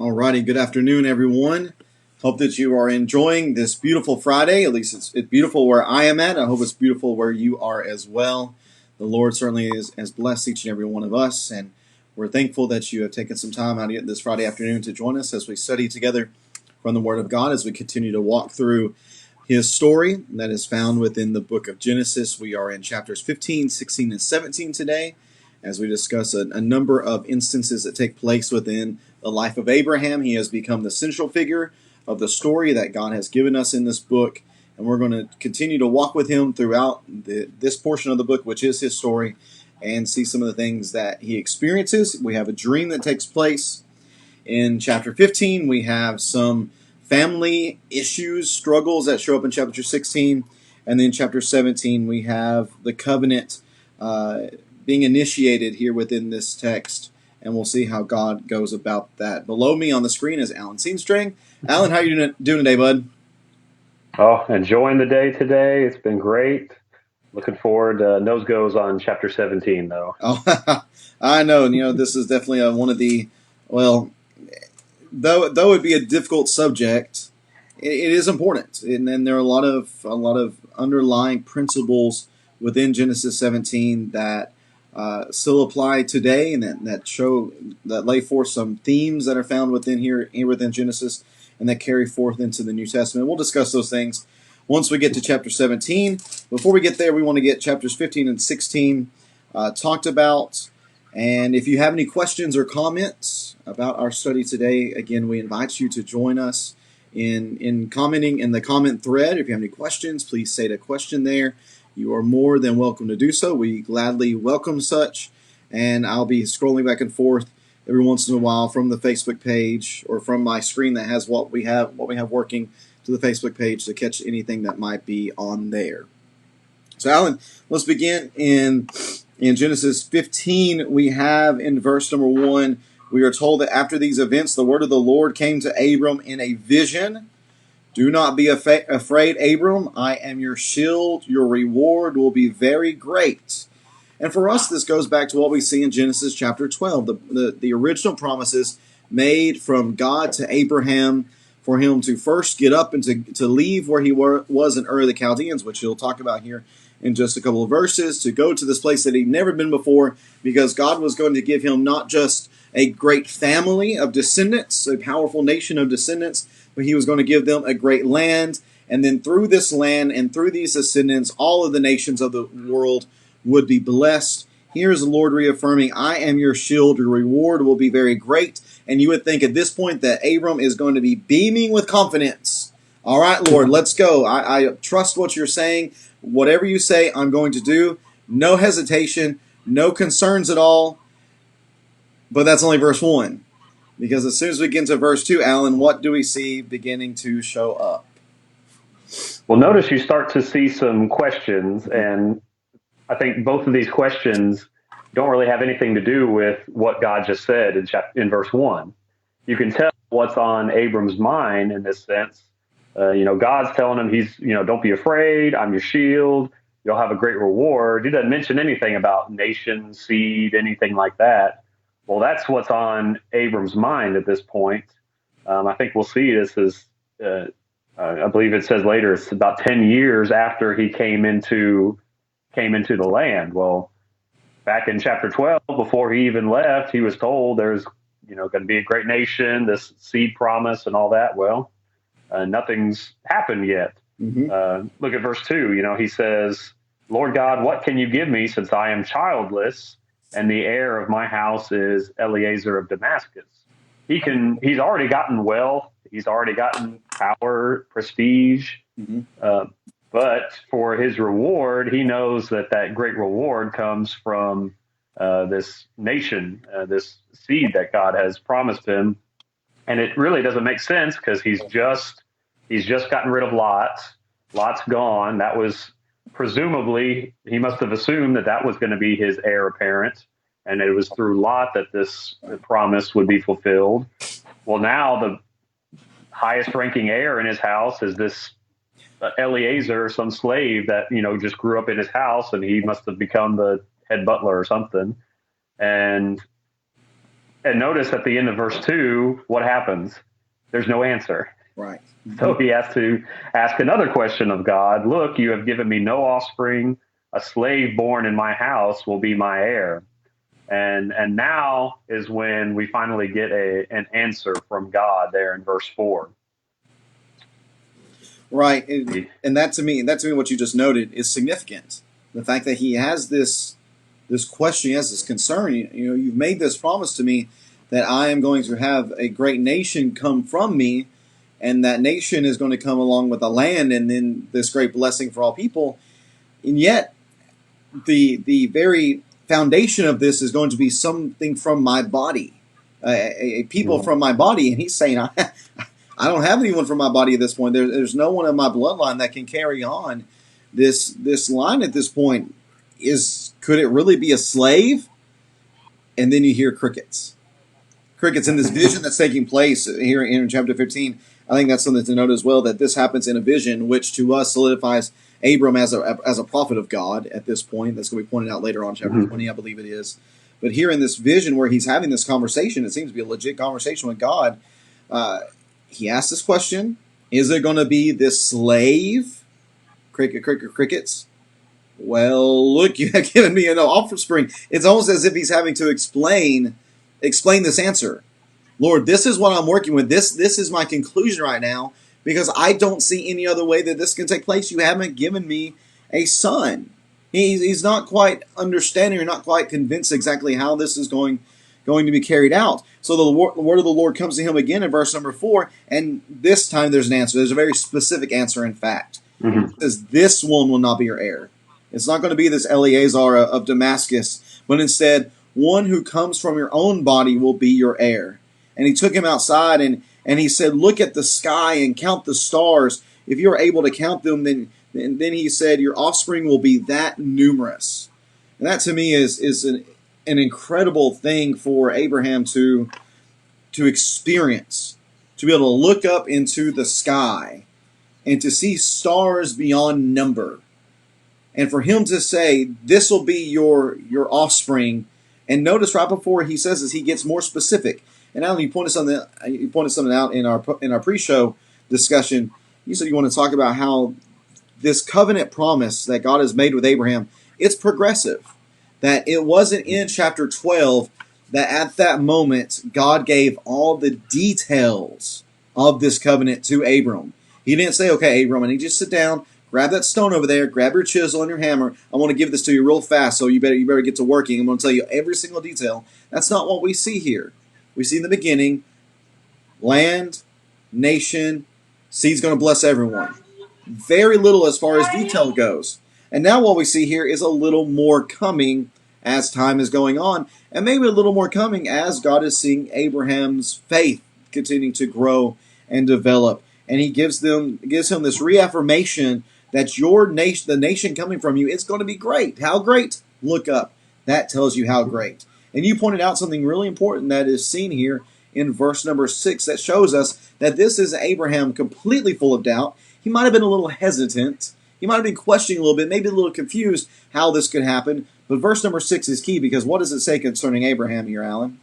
Alrighty, good afternoon, everyone. Hope that you are enjoying this beautiful Friday. At least it's beautiful where I am at. I hope it's beautiful where you are as well. The Lord certainly has blessed each and every one of us, and we're thankful that you have taken some time out of this Friday afternoon to join us as we study together from the Word of God as we continue to walk through His story that is found within the book of Genesis. We are in chapters 15, 16, and 17 today as we discuss a number of instances that take place within the life of Abraham. He has become the central figure of the story that God has given us in this book, and we're going to continue to walk with him throughout this portion of the book, which is his story, and see some of the things that he experiences. We have a dream that takes place in chapter 15. We have some family issues, struggles that show up in chapter 16, and then chapter 17 we have the covenant being initiated here within this text, and we'll see how God goes about that. Below me on the screen is Alan Seenstring. Alan, how are you doing today, bud? Oh, enjoying the day today. It's been great. Looking forward. Nose goes on chapter 17, though. Oh, I know. This is definitely one of the, well, though it be a difficult subject, it is important, and there are a lot of underlying principles within Genesis 17 that still apply today, and that lay forth some themes that are found within within Genesis, and that carry forth into the New Testament. We'll discuss those things once we get to chapter 17. Before we get there, we want to get chapters 15 and 16 talked about. And if you have any questions or comments about our study today, again, we invite you to join us in commenting in the comment thread. If you have any questions, please state a question there. You are more than welcome to do so. We gladly welcome such, and I'll be scrolling back and forth every once in a while from the Facebook page or from my screen that has what we have working to the Facebook page to catch anything that might be on there. So, Alan, let's begin in Genesis 15. We have in verse number 1, we are told that after these events, the word of the Lord came to Abram in a vision. Do not be afraid, Abram. I am your shield. Your reward will be very great. And for us, this goes back to what we see in Genesis chapter 12, the original promises made from God to Abraham for him to first get up and to leave where he was in Ur of the Chaldeans, which he'll talk about here in just a couple of verses, to go to this place that he'd never been before, because God was going to give him not just a great family of descendants, a powerful nation of descendants, but he was going to give them a great land. And then through this land and through these descendants, all of the nations of the world would be blessed. Here's the Lord reaffirming, I am your shield, your reward will be very great. And you would think at this point that Abram is going to be beaming with confidence. All right, Lord, let's go. I trust what you're saying. Whatever you say, I'm going to do. No hesitation, no concerns at all. But that's only verse 1. Because as soon as we get into verse 2, Alan, what do we see beginning to show up? Well, notice you start to see some questions, and I think both of these questions don't really have anything to do with what God just said in verse 1. You can tell what's on Abram's mind in this sense. God's telling him don't be afraid. I'm your shield. You'll have a great reward. He doesn't mention anything about nation, seed, anything like that. Well, that's what's on Abram's mind at this point. I think we'll see this as, I believe it says later, it's about 10 years after he came into the land. Well, back in chapter 12, before he even left, he was told there's going to be a great nation, this seed promise and all that. Well, nothing's happened yet. Mm-hmm. Look at verse 2. He says, Lord God, what can you give me since I am childless and the heir of my house is Eliezer of Damascus? He's already gotten wealth. He's already gotten power, prestige. Mm-hmm. But for his reward, he knows that great reward comes from this nation, this seed that God has promised him. And it really doesn't make sense because he's just gotten rid of Lot. Lot's gone. That was presumably, he must have assumed that was going to be his heir apparent. And it was through Lot that this promise would be fulfilled. Well, now the highest ranking heir in his house is this Eliezer, some slave that, just grew up in his house, and he must have become the head butler or something. And And notice at the end of verse 2, what happens? There's no answer. Right. So he has to ask another question of God. Look, you have given me no offspring. A slave born in my house will be my heir. And now is when we finally get an answer from God there in verse 4. Right. And that to me, what you just noted is significant. The fact that he has this question, he has this concern. You know, you've made this promise to me that I am going to have a great nation come from me, and that nation is going to come along with a land and then this great blessing for all people. And yet, the very foundation of this is going to be something from my body, a people from my body. And he's saying, I don't have anyone from my body at this point. There's no one in my bloodline that can carry on this line at this point. Could it really be a slave? And then you hear crickets. Crickets in this vision that's taking place here in chapter 15. I think that's something to note as well, that this happens in a vision, which to us solidifies Abram as a prophet of God at this point. That's going to be pointed out later on, chapter 20, I believe it is. But here in this vision where he's having this conversation, it seems to be a legit conversation with God. He asks this question: is it going to be this slave? Crickets. Well, look, you have given me an offspring. It's almost as if he's having to explain this answer. Lord, this is what I'm working with. This is my conclusion right now, because I don't see any other way that this can take place. You haven't given me a son. He's not quite understanding or not quite convinced exactly how this is going to be carried out. So the word of the Lord comes to him again in verse number 4, and this time there's an answer. There's a very specific answer, in fact. It says, this one will not be your heir. It's not going to be this Eleazar of Damascus, but instead, one who comes from your own body will be your heir. And he took him outside and he said, look at the sky and count the stars. If you are able to count them, then he said, your offspring will be that numerous. And that to me is an incredible thing for Abraham to experience, to be able to look up into the sky and to see stars beyond number. And for him to say, this will be your offspring. And notice right before he says this, he gets more specific. And Alan, you pointed something out in our pre-show discussion. You said you want to talk about how this covenant promise that God has made with Abraham, it's progressive. That it wasn't in chapter 12 that at that moment God gave all the details of this covenant to Abram. He didn't say, okay, Abram, I need you to sit down, grab that stone over there, grab your chisel and your hammer. I want to give this to you real fast, so you better get to working. I'm going to tell you every single detail. That's not what we see here. We see in the beginning, land, nation, seed's going to bless everyone. Very little as far as detail goes. And now what we see here is a little more coming as time is going on, and maybe a little more coming as God is seeing Abraham's faith continuing to grow and develop. And he gives him this reaffirmation that the nation coming from you, it's going to be great. How great? Look up. That tells you how great. And you pointed out something really important that is seen here in verse number 6 that shows us that this is Abraham completely full of doubt. He might have been a little hesitant. He might have been questioning a little bit, maybe a little confused how this could happen. But verse number 6 is key, because what does it say concerning Abraham here, Alan?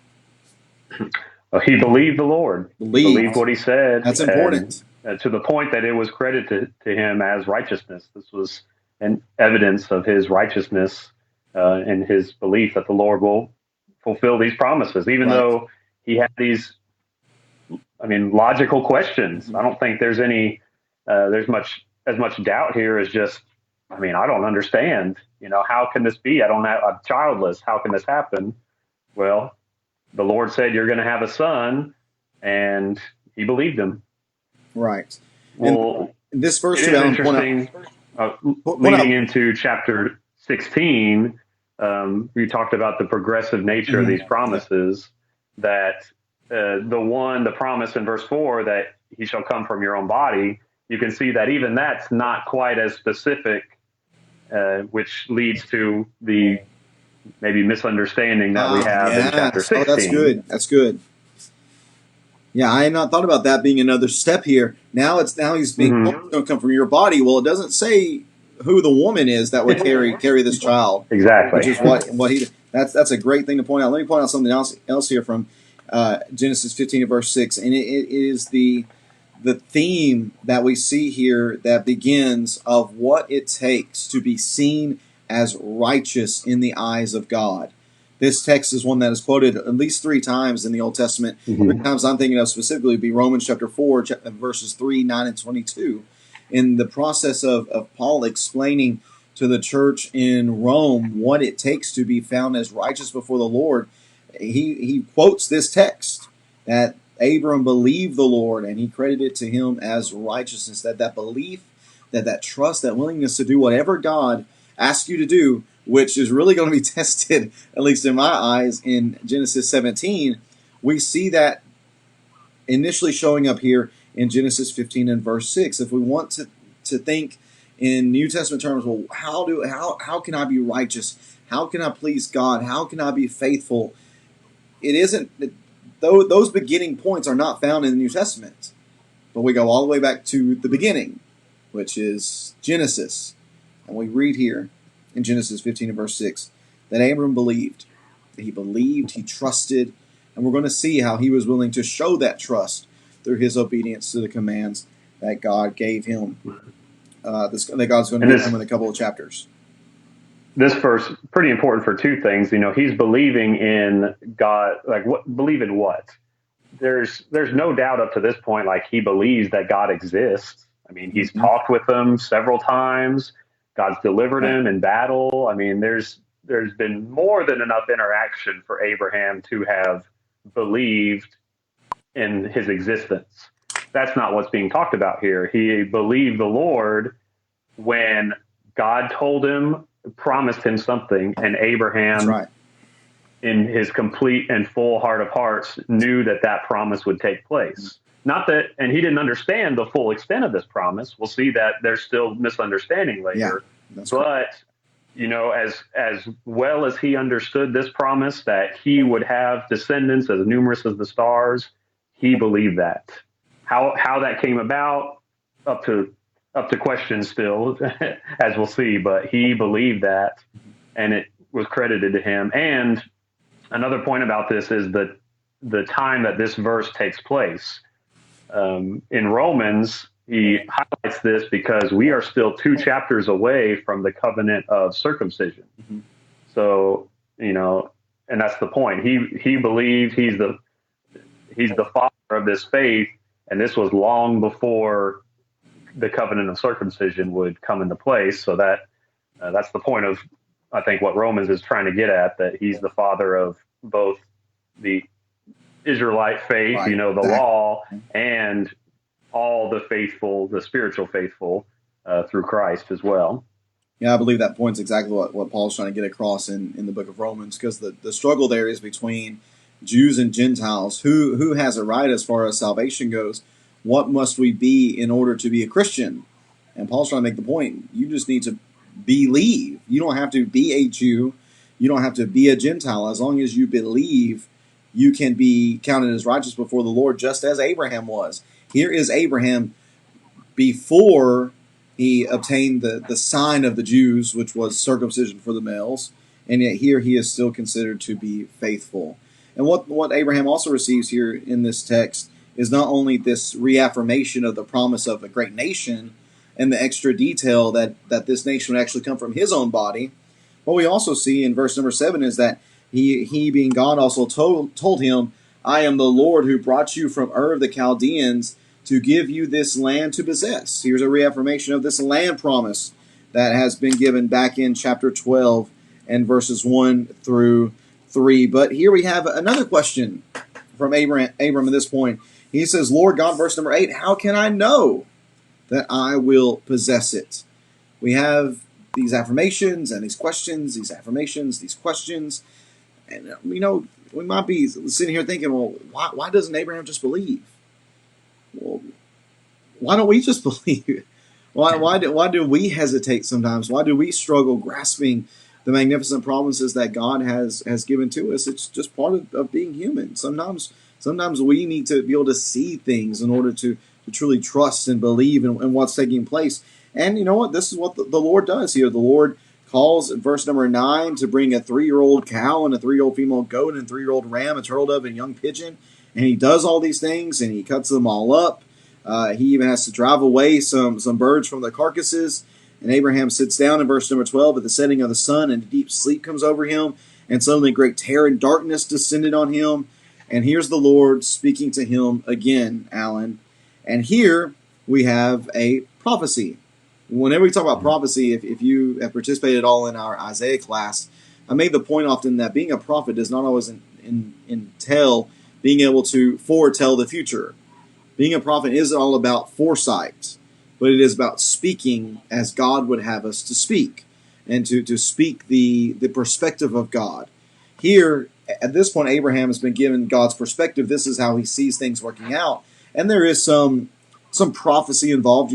Well, he believed the Lord. Believed what he said. That's important. And to the point that it was credited to him as righteousness. This was an evidence of his righteousness and his belief that the Lord will fulfill these promises, even though he had these, logical questions. I don't think there's as much doubt here as just, I don't understand. How can this be? I'm childless. How can this happen? Well, the Lord said you're going to have a son, and he believed him. Right. Well, and this verse is interesting. Leading into chapter 16, we talked about the progressive nature of these promises. That the promise in verse 4 that he shall come from your own body. You can see that even that's not quite as specific, which leads to the maybe misunderstanding that we have in chapter 16. Oh, that's good. Yeah, I had not thought about that being another step here. Now he's being going to come from your body. Well, it doesn't say who the woman is that would carry this child. Exactly. Which is what he. That's a great thing to point out. Let me point out something else here from Genesis 15 and verse 6, and it is the theme that we see here that begins of what it takes to be seen as righteous in the eyes of God. This text is one that is quoted at least 3 times in the Old Testament. Mm-hmm. 3 times I'm thinking of specifically would be Romans chapter 4, verses 3, 9, and 22. In the process of Paul explaining to the church in Rome what it takes to be found as righteous before the Lord, he quotes this text that Abram believed the Lord and he credited it to him as righteousness. That belief, that trust, that willingness to do whatever God asks you to do, which is really going to be tested, at least in my eyes, in Genesis 17. We see that initially showing up here in Genesis 15 and verse 6. If we want to think in New Testament terms, well, how can I be righteous? How can I please God? How can I be faithful? It isn't, those beginning points are not found in the New Testament. But we go all the way back to the beginning, which is Genesis. And we read here in Genesis 15 and verse 6 that Abram believed. He believed, he trusted, and we're going to see how he was willing to show that trust through his obedience to the commands that God gave him. That God's going to give him in a couple of chapters. This verse pretty important for 2 things. He's believing in God. Like, believe in what? There's no doubt up to this point, like, he believes that God exists. I mean, he's talked with him several times. God's delivered him in battle. I mean, there's been more than enough interaction for Abraham to have believed in his existence. That's not what's being talked about here. He believed the Lord when God told him, promised him something, and Abraham, in his complete and full heart of hearts, knew that promise would take place. Not that, and he didn't understand the full extent of this promise. We'll see that there's still misunderstanding later. But, as well as he understood this promise that he would have descendants as numerous as the stars, he believed that. How that came about, up to question still, as we'll see, but he believed that, and it was credited to him. And another point about this is that the time that this verse takes place. In Romans, he highlights this because we are still 2 chapters away from the covenant of circumcision. Mm-hmm. So, and that's the point. He believed he's the father of this faith, and this was long before the covenant of circumcision would come into place. So that's the point of, I think, what Romans is trying to get at, that he's the father of both the Israelite faith, the law, and all the faithful, the spiritual faithful, through Christ as well. Yeah, I believe that point's exactly what Paul's trying to get across in the book of Romans, because the struggle there is between Jews and Gentiles. Who has a right as far as salvation goes? What must we be in order to be a Christian? And Paul's trying to make the point, you just need to believe. You don't have to be a Jew. You don't have to be a Gentile. As long as you believe, you can be counted as righteous before the Lord, just as Abraham was. Here is Abraham before he obtained the sign of the Jews, which was circumcision for the males, and yet here he is still considered to be faithful. And what Abraham also receives here in this text is not only this reaffirmation of the promise of a great nation and the extra detail that this nation would actually come from his own body. What we also see in verse number 7 is that he being God also told him, I am the Lord who brought you from Ur of the Chaldeans to give you this land to possess. Here's a reaffirmation of this land promise that has been given back in chapter 12 and verses 1 through 3. But here we have another question from Abram at this point. He says, Lord God, verse number 8, how can I know that I will possess it? We have these affirmations and these questions, these affirmations, these questions. And, we might be sitting here thinking, well, why doesn't Abraham just believe? Well, why don't we just believe? Why do we hesitate sometimes? Why do we struggle grasping the magnificent promises that God has given to us? It's just part of being human. Sometimes we need to be able to see things in order to truly trust and believe in what's taking place. And you know what? This is what the Lord does here. The Lord calls in verse number 9 to bring a 3-year-old cow and a 3-year-old female goat and a 3-year-old ram, a turtle dove, and a young pigeon. And he does all these things, and he cuts them all up. He even has to drive away some birds from the carcasses. And Abraham sits down in verse number 12 at the setting of the sun, and a deep sleep comes over him. And suddenly great terror and darkness descended on him. And here's the Lord speaking to him again, Alan. And here we have a prophecy. Whenever we talk about prophecy, if you have participated at all in our Isaiah class, I made the point often that being a prophet does not always entail being able to foretell the future. Being a prophet isn't all about foresight, but it is about speaking as God would have us to speak, and to speak the perspective of God. Here, at this point, Abraham has been given God's perspective. This is how he sees things working out. And there is some prophecy involved.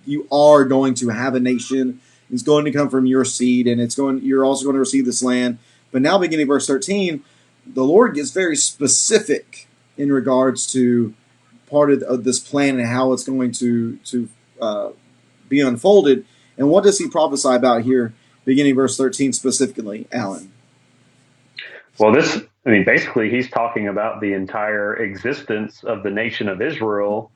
You are going to have a nation. It's going to come from your seed, and you're also going to receive this land. But now, beginning verse 13, the Lord gets very specific in regards to part of this plan and how it's going to be unfolded. And what does he prophesy about here, beginning verse 13 specifically, Alan? Well, basically, he's talking about the entire existence of the nation of Israel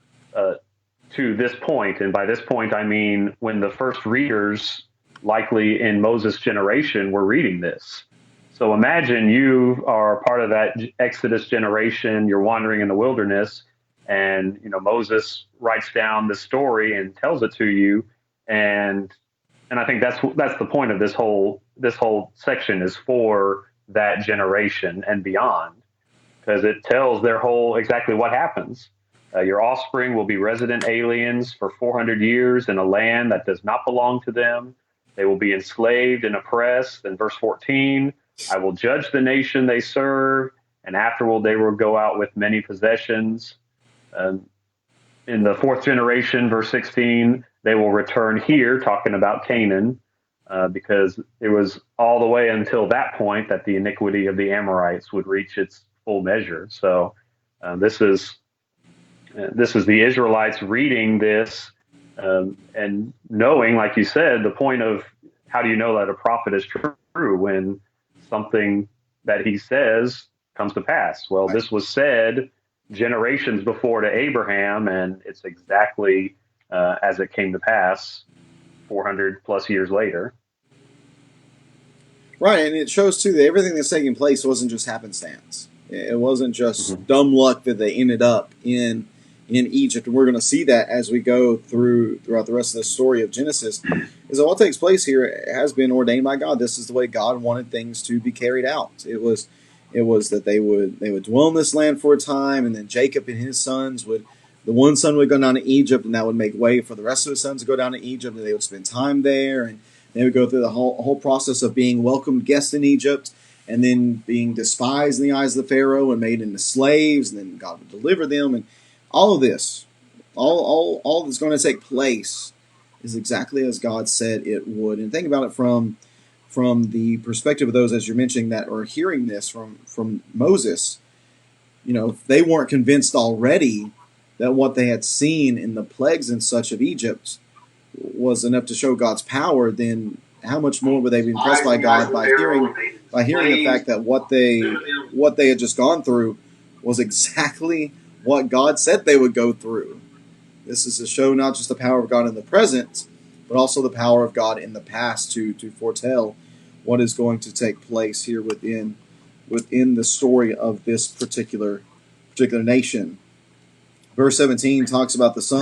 to this point. And by this point, I mean when the first readers, likely in Moses' generation, were reading this. So imagine you are part of that Exodus generation, you're wandering in the wilderness, and Moses writes down the story and tells it to you. And I think that's the point of this whole section, is for that generation and beyond, because it tells exactly what happens. Your offspring will be resident aliens for 400 years in a land that does not belong to them. They will be enslaved and oppressed. In verse 14, I will judge the nation they serve, and afterward they will go out with many possessions. In the fourth generation, verse 16, they will return here, talking about Canaan, because it was all the way until that point that the iniquity of the Amorites would reach its full measure. So this is the Israelites reading this and knowing, like you said, the point of how do you know that a prophet is true when something that he says comes to pass? Well, this was said generations before to Abraham, and it's exactly as it came to pass 400 plus years later. Right, and it shows too that everything that's taking place wasn't just happenstance. It wasn't just dumb luck that they ended up in Egypt. And we're going to see that as we go throughout the rest of the story of Genesis, is that what takes place here has been ordained by God. This is the way God wanted things to be carried out. It was that they would dwell in this land for a time, and then Jacob and his sons the one son would go down to Egypt, and that would make way for the rest of his sons to go down to Egypt, and they would spend time there, and they would go through the whole process of being welcomed guests in Egypt, and then being despised in the eyes of the Pharaoh and made into slaves, and then God would deliver them. And all of this, all that's going to take place is exactly as God said it would. And think about it from the perspective of those, as you're mentioning, that are hearing this from Moses. If they weren't convinced already that what they had seen in the plagues and such of Egypt was enough to show God's power, then how much more would they be impressed by God by hearing the fact that what they had just gone through was exactly what God said they would go through. This is to show not just the power of God in the present, but also the power of God in the past to foretell what is going to take place here within the story of this particular nation. Verse 17 talks about the sun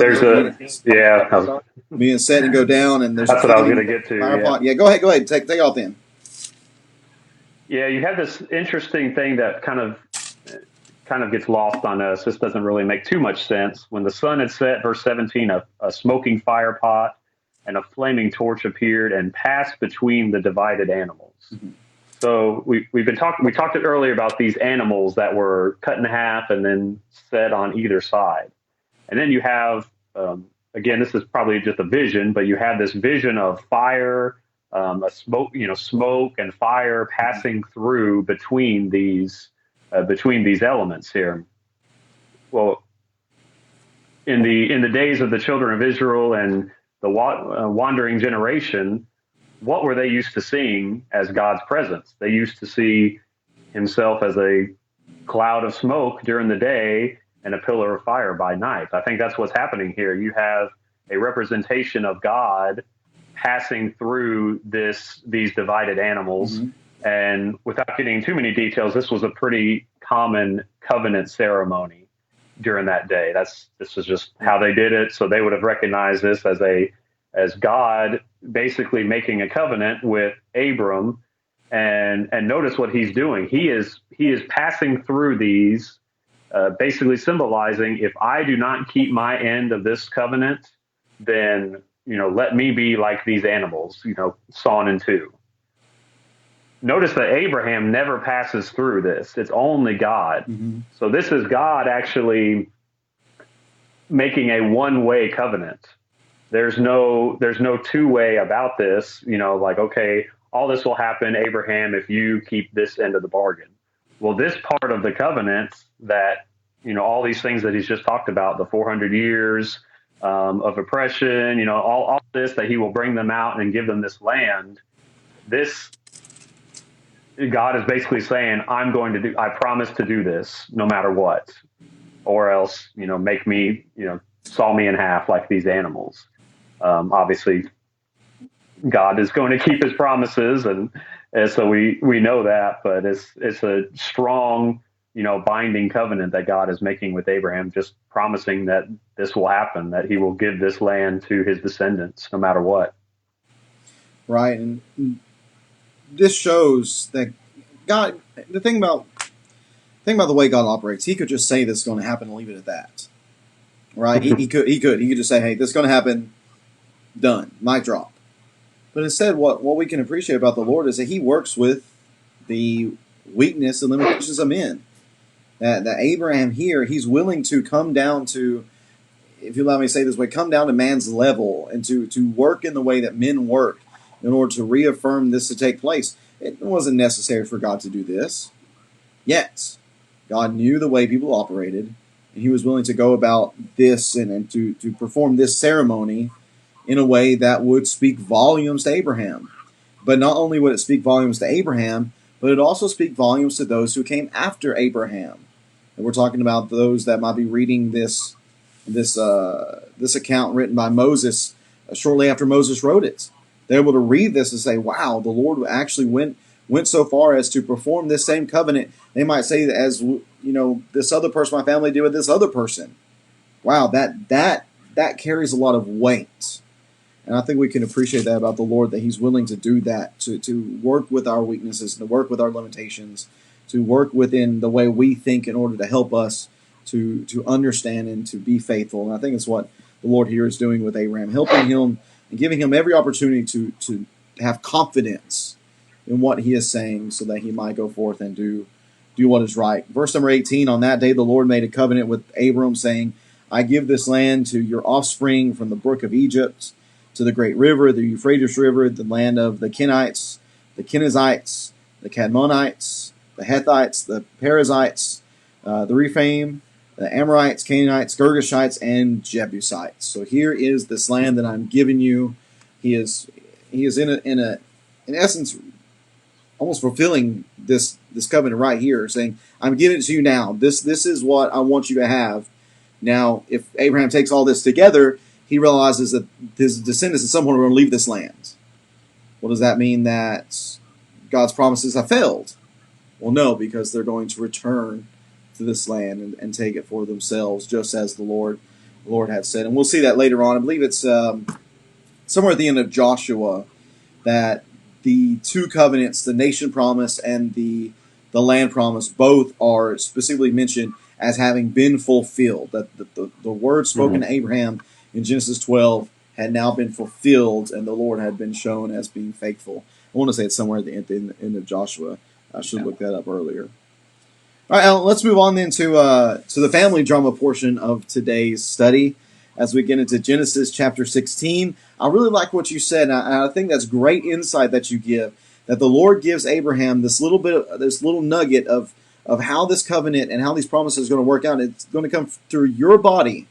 being set and go down, and there's that's what I was going to get to. Yeah, go ahead. Take off then. Yeah, you have this interesting thing that kind of gets lost on us. This doesn't really make too much sense. When the sun had set, verse 17, a smoking fire pot and a flaming torch appeared and passed between the divided animals. Mm-hmm. So we talked earlier about these animals that were cut in half and then set on either side. And then you have, again, this is probably just a vision, but you have this vision of fire, smoke and fire passing through between these elements here. Well, in the days of the children of Israel and the wandering generation, what were they used to seeing as God's presence? They used to see himself as a cloud of smoke during the day and a pillar of fire by night. I think that's what's happening here. You have a representation of God passing through these divided animals. Mm-hmm. And without getting too many details, this was a pretty common covenant ceremony during that day. This is just how they did it. So they would have recognized this as God basically making a covenant with Abram. And notice what he's doing. He is passing through these, basically symbolizing, if I do not keep my end of this covenant, then let me be like these animals, sawn in two. Notice that Abraham never passes through this. It's only God. Mm-hmm. So this is God actually making a one-way covenant. There's no two-way about this, like, okay, all this will happen, Abraham, if you keep this end of the bargain. Well, this part of the covenant that, all these things that he's just talked about, the 400 years of oppression, all this, that he will bring them out and give them this land, this, God is basically saying, I promise to do this no matter what, or else, make me, saw me in half like these animals. Obviously, God is going to keep his promises, and so we know that, but it's a strong, binding covenant that God is making with Abraham, just promising that this will happen, that he will give this land to his descendants no matter what. Right, and this shows that God. The thing about the way God operates, he could just say this is going to happen and leave it at that. Right? he could just say, hey, this is going to happen. Done. Mic drop. But instead, what we can appreciate about the Lord is that he works with the weakness and limitations of men. That Abraham here, he's willing to come down to, if you allow me to say this way, come down to man's level and to work in the way that men work in order to reaffirm this to take place. It wasn't necessary for God to do this. Yet, God knew the way people operated, and he was willing to go about this and to perform this ceremony in a way that would speak volumes to Abraham. But not only would it speak volumes to Abraham, but it also speak volumes to those who came after Abraham. And we're talking about those that might be reading this account written by Moses shortly after Moses wrote it. They're able to read this and say, wow, the Lord actually went so far as to perform this same covenant. They might say that as this other person my family did with this other person. Wow, that carries a lot of weight. And I think we can appreciate that about the Lord, that he's willing to do that, to work with our weaknesses, to work with our limitations, to work within the way we think in order to help us to understand and to be faithful. And I think it's what the Lord here is doing with Abraham, helping him and giving him every opportunity to have confidence in what he is saying so that he might go forth and do what is right. Verse number 18, on that day the Lord made a covenant with Abram, saying, I give this land to your offspring from the brook of Egypt to the great river, the Euphrates River, the land of the Kenites, the Kenizzites, the Cadmonites, the Hethites, the Perizzites, the Rephaim, the Amorites, Canaanites, Girgashites, and Jebusites. So here is this land that I'm giving you. He is in essence almost fulfilling this covenant right here, saying, I'm giving it to you now. This is what I want you to have. Now, if Abraham takes all this together, he realizes that his descendants at some point are going to leave this land. Well, does that mean that God's promises have failed? Well, no, because they're going to return to this land and take it for themselves, just as the Lord had said. And we'll see that later on. I believe it's somewhere at the end of Joshua that the two covenants, the nation promise and the land promise, both are specifically mentioned as having been fulfilled. That the word spoken to Abraham in Genesis 12 had now been fulfilled, and the Lord had been shown as being faithful. I want to say it's somewhere at the end of Joshua. I should look that up earlier. All right, Alan, let's move on then to the family drama portion of today's study as we get into Genesis chapter 16. I really like what you said, and I think that's great insight that you give, that the Lord gives Abraham this little nugget of how this covenant and how these promises are going to work out. It's going to come through your body.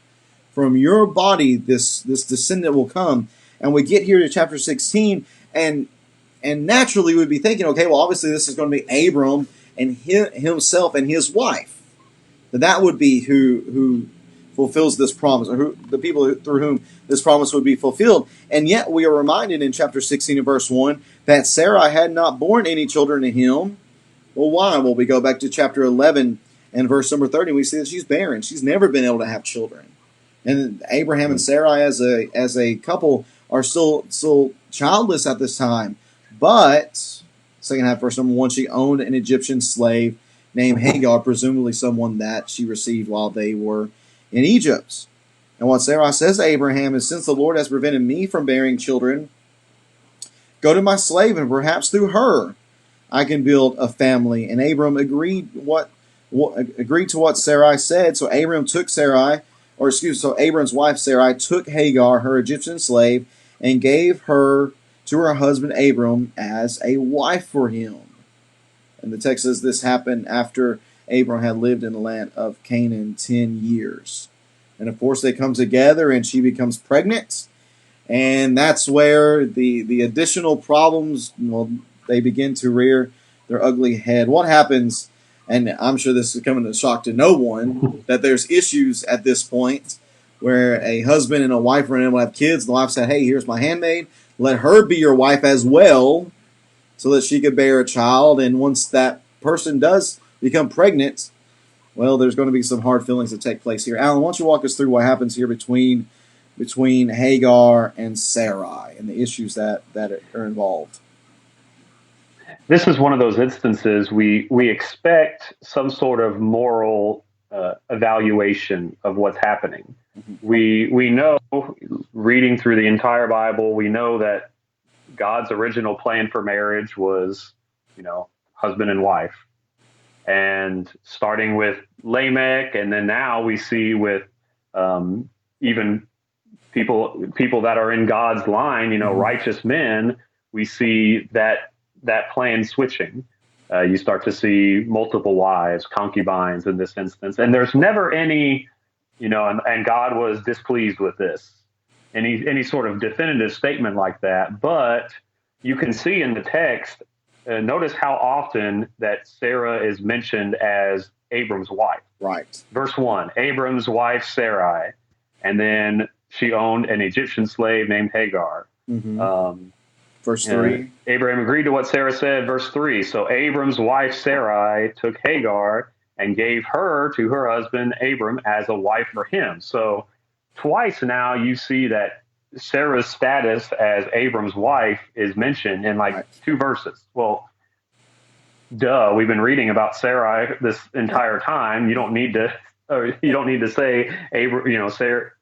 From your body, this descendant will come. And we get here to chapter 16, and and naturally we'd be thinking, okay, well, obviously this is going to be Abram and himself and his wife. That would be who fulfills this promise, or the people through whom this promise would be fulfilled. And yet we are reminded in chapter 16 and verse 1 that Sarai had not borne any children to him. Well, why? Well, we go back to chapter 11 and verse number 30, and we see that she's barren. She's never been able to have children. And Abraham and Sarai as a couple are still childless at this time. But, second half, verse number 1, she owned an Egyptian slave named Hagar, presumably someone that she received while they were in Egypt. And what Sarai says to Abraham is, since the Lord has prevented me from bearing children, go to my slave, and perhaps through her I can build a family. And Abram agreed to what Sarai said. So Abram's wife Sarai took Hagar, her Egyptian slave, and gave her to her husband Abram as a wife for him. And the text says this happened after Abram had lived in the land of Canaan 10 years. And of course they come together and she becomes pregnant. And that's where the additional problems, well, they begin to rear their ugly head. What happens, and I'm sure this is coming as a shock to no one, that there's issues at this point where a husband and a wife are able to have kids. The wife said, hey, here's my handmaid. Let her be your wife as well, so that she could bear a child. And once that person does become pregnant, well, there's going to be some hard feelings that take place here. Alan, why don't you walk us through what happens here between Hagar and Sarai and the issues that are involved? This is one of those instances we expect some sort of moral evaluation of what's happening. Mm-hmm. We know, reading through the entire Bible, we know that God's original plan for marriage was, husband and wife. And starting with Lamech, and then now we see with even people that are in God's line, righteous men, we see that plan switching. You start to see multiple wives, concubines in this instance. And there's never any, and God was displeased with this. Any sort of definitive statement like that. But you can see in the text, notice how often that Sarah is mentioned as Abram's wife. Right. Verse 1, Abram's wife Sarai. And then she owned an Egyptian slave named Hagar. Mm-hmm. Verse 3. Abraham agreed to what Sarah said. Verse 3. So Abram's wife Sarai took Hagar and gave her to her husband Abram as a wife for him. So twice now you see that Sarah's status as Abram's wife is mentioned in two verses. Well, duh, we've been reading about Sarai this entire time. You don't need to say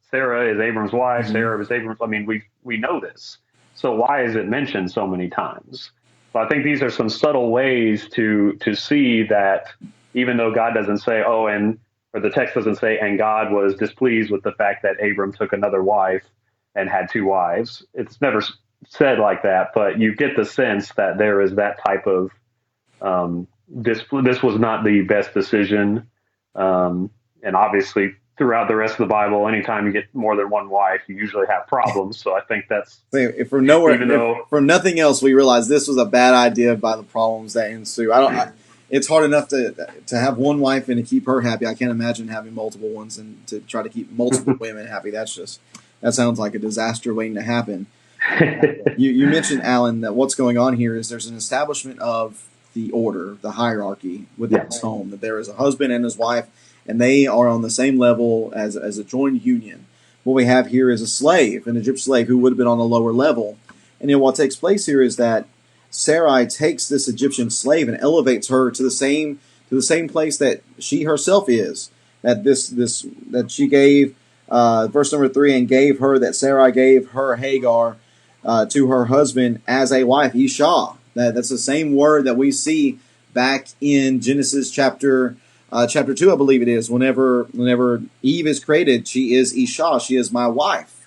Sarah is Abram's wife. Mm-hmm. Sarah is Abram's. I mean, we know this. So why is it mentioned so many times? So I think these are some subtle ways to see that even though God doesn't say, or the text doesn't say, and God was displeased with the fact that Abram took another wife and had two wives. It's never said like that, but you get the sense that there is that type of this was not the best decision. And obviously throughout the rest of the Bible, anytime you get more than one wife, you usually have problems. So I think that's from nothing else, we realize this was a bad idea by the problems that ensue. It's hard enough to have one wife and to keep her happy. I can't imagine having multiple ones and to try to keep multiple women happy. That sounds like a disaster waiting to happen. You mentioned, Alan, that what's going on here is there's an establishment of the order, the hierarchy within this home, that there is a husband and his wife, and they are on the same level as a joined union. What we have here is a slave, an Egyptian slave, who would have been on a lower level. And then what takes place here is that Sarai takes this Egyptian slave and elevates her to the same place that she herself is. That she gave, verse number 3, and gave her, that Sarai gave her Hagar to her husband as a wife, Isha. That's the same word that we see back in Genesis chapter 2, I believe it is. Whenever Eve is created, she is Isha. She is my wife.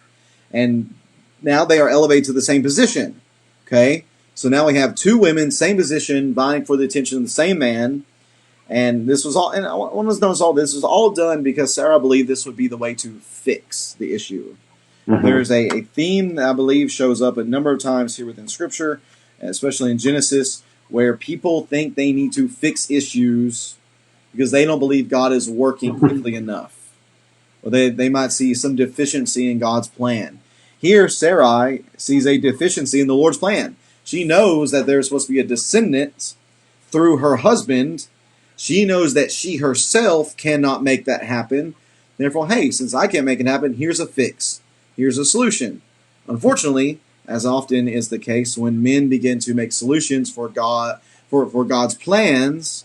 And now they are elevated to the same position. Okay? So now we have two women, same position, vying for the attention of the same man. And this was all, and I want to notice all this was all done because Sarah believed this would be the way to fix the issue. Mm-hmm. There's a theme that I believe shows up a number of times here within Scripture, especially in Genesis, where people think they need to fix issues because they don't believe God is working quickly enough. Or they might see some deficiency in God's plan. Here, Sarai sees a deficiency in the Lord's plan. She knows that there's supposed to be a descendant through her husband. She knows that she herself cannot make that happen. Therefore, hey, since I can't make it happen, here's a fix. Here's a solution. Unfortunately, as often is the case, when men begin to make solutions for God's plans,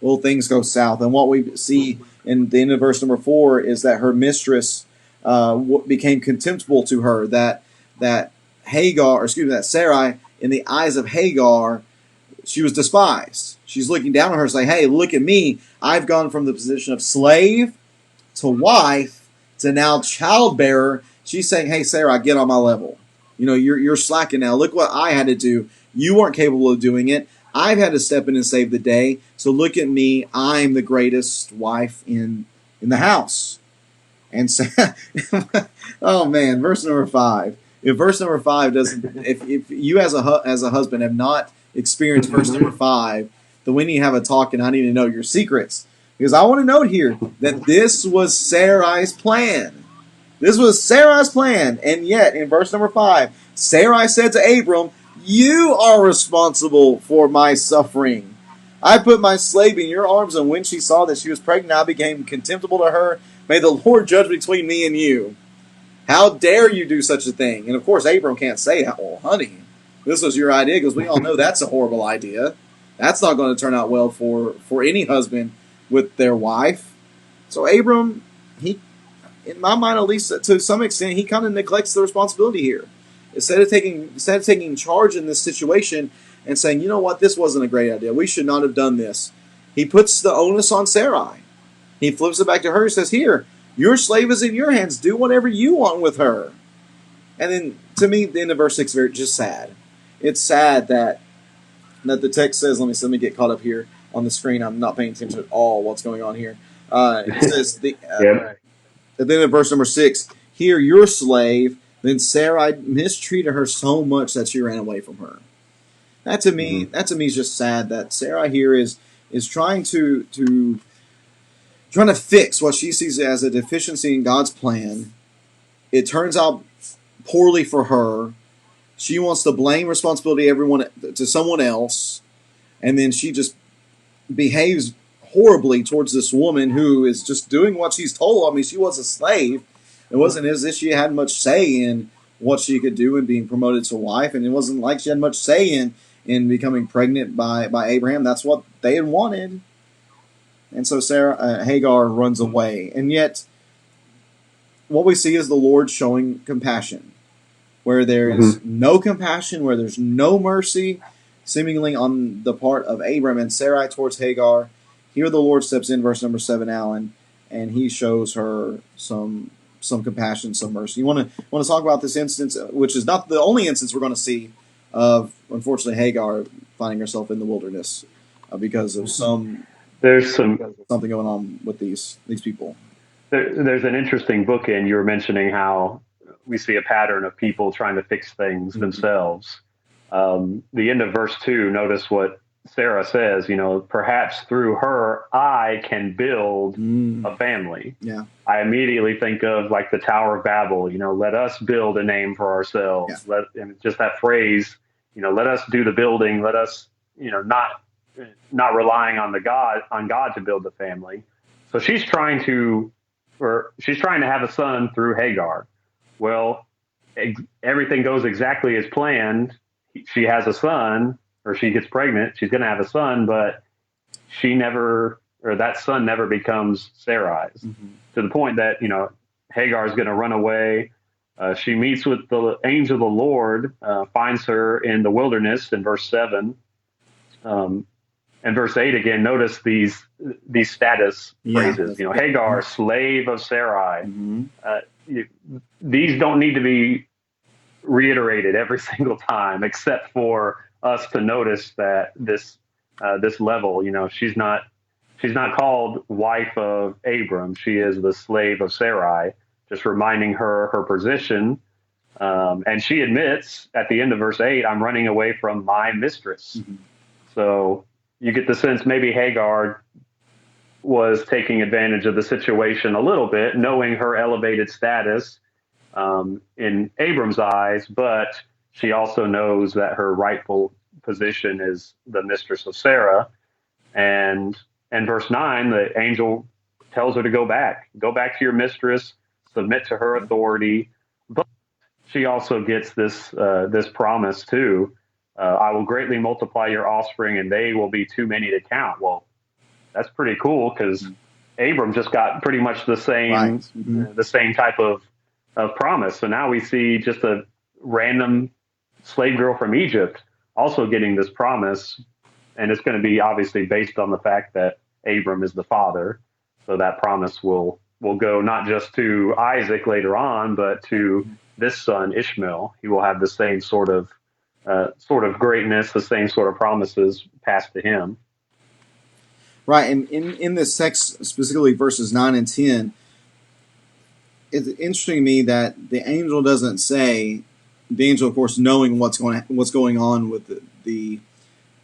well, things go south. And what we see in the end of verse number 4 is that her mistress became contemptible to her. That Sarai, in the eyes of Hagar, she was despised. She's looking down on her, saying, "Hey, look at me! I've gone from the position of slave to wife to now childbearer." She's saying, "Hey, Sarah, get on my level. You're slacking now. Look what I had to do. You weren't capable of doing it. I've had to step in and save the day. So look at me. I'm the greatest wife in the house." And so, oh man, verse number 5. If verse number 5 doesn't, if you as a husband have not experienced verse number 5, then we need to have a talk, and I need to know your secrets, because I want to note here that this was Sarai's plan. This was Sarai's plan, and yet in verse number 5, Sarai said to Abram, "You are responsible for my suffering. I put my slave in your arms, and when she saw that she was pregnant, I became contemptible to her. May the Lord judge between me and you. How dare you do such a thing?" And of course, Abram can't say, "Well, honey, this was your idea," because we all know that's a horrible idea. That's not going to turn out well for any husband with their wife. So Abram, in my mind, at least to some extent, he kind of neglects the responsibility here. Instead of taking charge in this situation and saying, "You know what, this wasn't a great idea. We should not have done this," he puts the onus on Sarai. He flips it back to her and says, "Here, your slave is in your hands. Do whatever you want with her." And then, to me, the end of verse 6 is just sad. It's sad that the text says, let me get caught up here on the screen. I'm not paying attention at all what's going on here. It says, at the end of verse number 6, "Here, your slave." Then Sarai mistreated her so much that she ran away from her. That to me is just sad. That Sarai here is trying to fix what she sees as a deficiency in God's plan. It turns out poorly for her. She wants to blame responsibility to someone else, and then she just behaves horribly towards this woman who is just doing what she's told. I mean, she was a slave. It wasn't as if she had much say in what she could do in being promoted to wife, and it wasn't like she had much say in becoming pregnant by Abraham. That's what they had wanted. And so Hagar runs away. And yet, what we see is the Lord showing compassion. Where there is no compassion, where there's no mercy, seemingly on the part of Abram and Sarai towards Hagar, here the Lord steps in, verse number 7, Alan, and he shows her some compassion, some mercy. You want to talk about this instance, which is not the only instance we're going to see of, unfortunately, Hagar finding herself in the wilderness because of something going on with these people. There's an interesting bookend. You were mentioning how we see a pattern of people trying to fix things themselves. The end of verse 2, notice what Sarah says, "Perhaps through her, I can build a family." Yeah. I immediately think of like the Tower of Babel, let us build a name for ourselves. Yeah. And just that phrase, let us do the building. Let us, not relying on God to build the family. So she's trying to have a son through Hagar. Well, everything goes exactly as planned. She has a son, or she gets pregnant. She's going to have a son, but that son never becomes Sarai's, to the point that, Hagar is going to run away. She meets with the angel of the Lord, finds her in the wilderness in verse 7. And verse 8 again, notice these status phrases. Hagar, slave of Sarai. These don't need to be reiterated every single time, except for us to notice that this level. She's not called wife of Abram. She is the slave of Sarai. Just reminding her position. And she admits at the end of verse 8, I'm running away from my mistress. Mhm. So you get the sense maybe Hagar was taking advantage of the situation a little bit, knowing her elevated status in Abram's eyes, but she also knows that her rightful position is the mistress of Sarah. And in verse 9, the angel tells her to go back to your mistress, submit to her authority. But she also gets this promise too. I will greatly multiply your offspring, and they will be too many to count. Well, that's pretty cool because Abram just got pretty much Right. Mm-hmm. the same type of promise. So now we see just a random slave girl from Egypt also getting this promise, and it's going to be obviously based on the fact that Abram is the father. So that promise will go not just to Isaac later on, but to this son Ishmael. He will have the same sort of greatness, the same sort of promises passed to him. Right, and in this text, specifically verses 9 and 10, it's interesting to me that the angel doesn't say, the angel, of course, knowing what's going on with the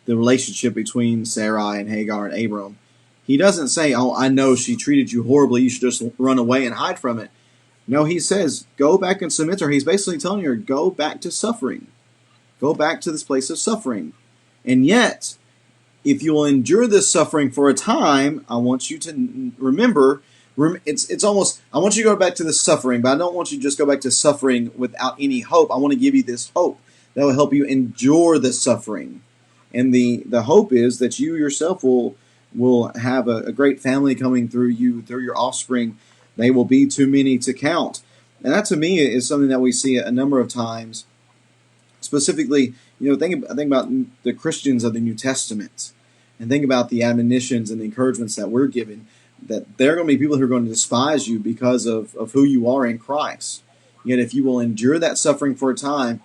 relationship between Sarai and Hagar and Abram, he doesn't say, "Oh, I know she treated you horribly. You should just run away and hide from it." No, he says, "Go back and submit to her." He's basically telling her, "Go back to suffering. Go back to this place of suffering." And yet, if you will endure this suffering for a time, I want you to remember. It's almost, I want you to go back to the suffering, but I don't want you to just go back to suffering without any hope. I want to give you this hope that will help you endure the suffering. And the hope is that you yourself will have a great family coming through you, through your offspring. They will be too many to count. And that to me is something that we see a number of times. Specifically, think about the Christians of the New Testament, and think about the admonitions and the encouragements that we're given, that there are going to be people who are going to despise you because of who you are in Christ. Yet if you will endure that suffering for a time,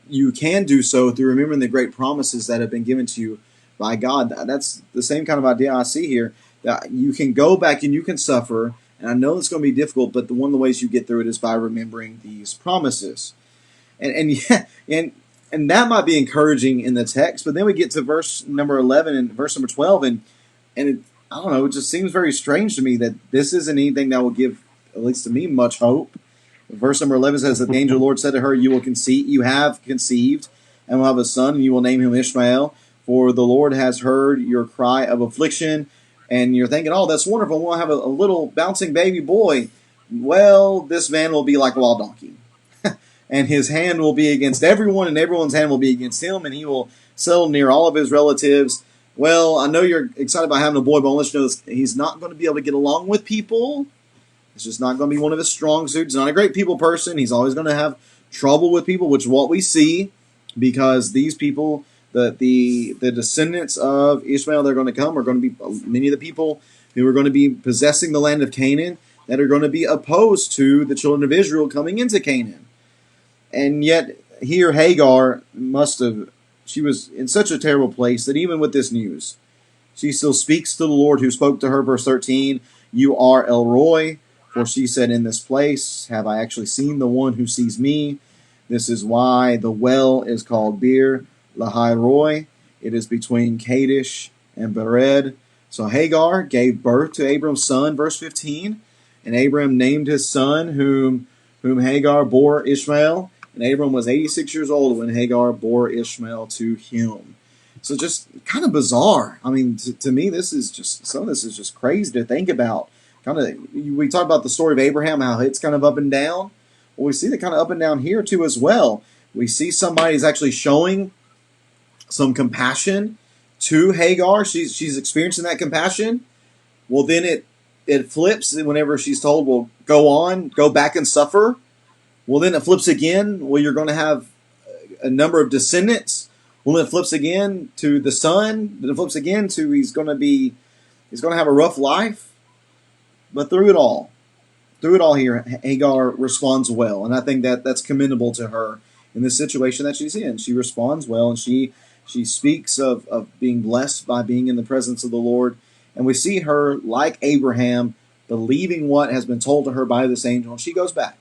you can do so through remembering the great promises that have been given to you by God. That's the same kind of idea I see here, that you can go back and you can suffer, and I know it's going to be difficult, but one of the ways you get through it is by remembering these promises. And that might be encouraging in the text, but then we get to verse number 11 and verse number 12, and I don't know, it just seems very strange to me that this isn't anything that will give, at least to me, much hope. Verse number 11 says that the angel of the Lord said to her, you have conceived, and will have a son, and you will name him Ishmael, for the Lord has heard your cry of affliction. And you're thinking, oh, that's wonderful, we'll have a little bouncing baby boy. Well, this man will be like a wild donkey. And his hand will be against everyone, and everyone's hand will be against him, and he will settle near all of his relatives. Well, I know you're excited about having a boy, but I'll let you know this, he's not going to be able to get along with people. It's just not going to be one of his strong suits. He's not a great people person. He's always going to have trouble with people, which is what we see, because these people, the descendants of Ishmael, they're going to come, are going to be many of the people who are going to be possessing the land of Canaan that are going to be opposed to the children of Israel coming into Canaan. And yet here Hagar she was in such a terrible place that even with this news, she still speaks to the Lord who spoke to her. Verse 13, you are El Roi, for she said, in this place have I actually seen the one who sees me. This is why the well is called Bir Lahai Roi. It is between Kadesh and Bered. So Hagar gave birth to Abram's son, verse 15, and Abram named his son, whom Hagar bore Ishmael. And Abram was 86 years old when Hagar bore Ishmael to him. So just kind of bizarre. I mean, to me, some of this is just crazy to think about. We talk about the story of Abraham, how it's kind of up and down. Well, we see that kind of up and down here too as well. We see somebody is actually showing some compassion to Hagar. She's experiencing that compassion. Well, then it flips whenever she's told, well, go back and suffer. Well, then it flips again. Well, you're going to have a number of descendants. Well, then it flips again to the son. Then it flips again to he's going to have a rough life. But through it all here, Hagar responds well. And I think that's commendable to her in this situation that she's in. She responds well, and she speaks of being blessed by being in the presence of the Lord. And we see her, like Abraham, believing what has been told to her by this angel. And she goes back.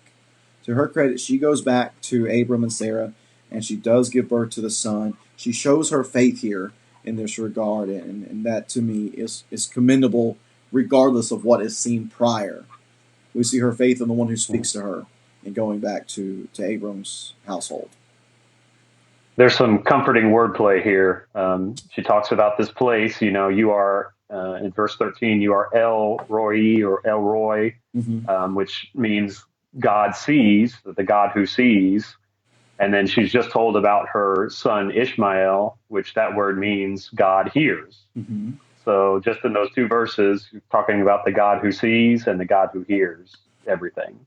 to her credit, she goes back to Abram and Sarah, and she does give birth to the son. She shows her faith here in this regard, and that to me is commendable, regardless of what is seen prior. We see her faith in the one who speaks to her, and going back to Abram's household. There's some comforting wordplay here. She talks about this place. You are, in verse 13, you are El Roi or El Roy, which means God sees, the God who sees. And then she's just told about her son Ishmael, which that word means God hears. Mm-hmm. So just in those two verses, talking about the God who sees and the God who hears everything.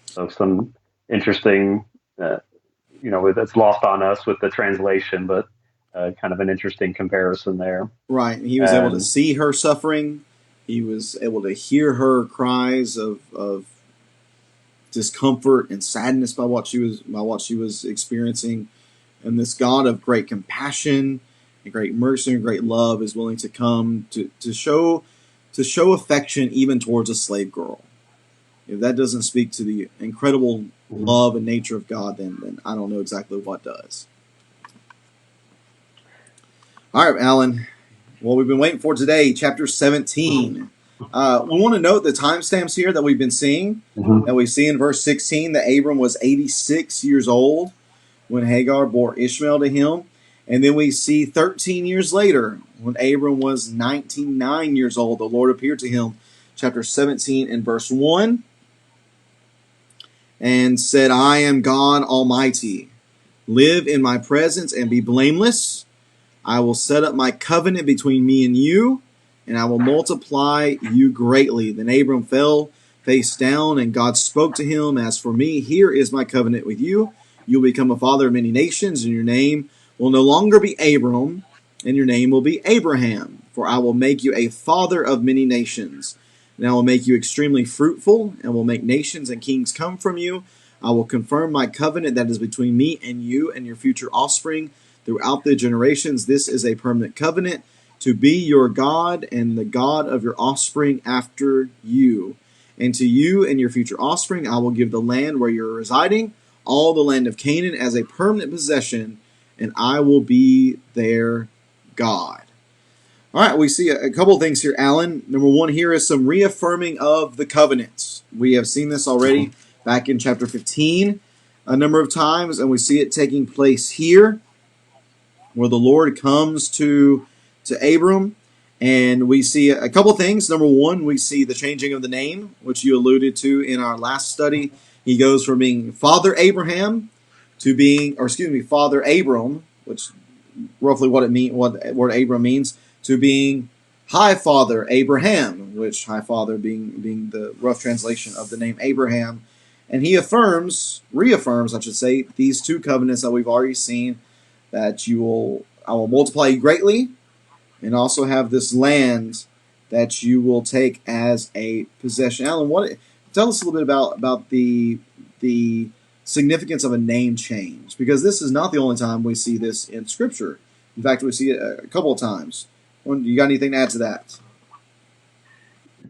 So some interesting, that's lost on us with the translation, but kind of an interesting comparison there. Right. He was able to see her suffering. He was able to hear her cries of discomfort and sadness by what she was experiencing. And this God of great compassion and great mercy and great love is willing to come to show affection even towards a slave girl. If that doesn't speak to the incredible love and nature of God, then I don't know exactly what does. All right, Alan. Well, we've been waiting for today, chapter 17. We want to note the timestamps here that we've been seeing. That we see in verse 16 that Abram was 86 years old when Hagar bore Ishmael to him. And then we see 13 years later, when Abram was 99 years old, the Lord appeared to him, chapter 17 and verse 1, and said, I am God Almighty. Live in my presence and be blameless. I will set up my covenant between me and you, and I will multiply you greatly. Then Abram fell face down, and God spoke to him, as for me, here is my covenant with you. You will become a father of many nations, and your name will no longer be Abram, and your name will be Abraham. For I will make you a father of many nations, and I will make you extremely fruitful, and will make nations and kings come from you. I will confirm my covenant that is between me and you and your future offspring throughout the generations. This is a permanent covenant to be your God and the God of your offspring after you. And to you and your future offspring, I will give the land where you're residing, all the land of Canaan, as a permanent possession, and I will be their God. All right, we see a couple of things here, Alan. Number one here is some reaffirming of the covenants. We have seen this already back in chapter 15 a number of times, and we see it taking place here, where the Lord comes to Abram, and we see a couple things. Number one, we see the changing of the name, which you alluded to in our last study. He goes from being Father Abraham to being, Father Abram, which roughly what word Abram means, to being High Father Abraham, which High Father being the rough translation of the name Abraham. And he reaffirms, I should say, these two covenants that we've already seen, that I will multiply you greatly, and also have this land that you will take as a possession. Alan, tell us a little bit about the significance of a name change, because this is not the only time we see this in Scripture. In fact, we see it a couple of times. You got anything to add to that?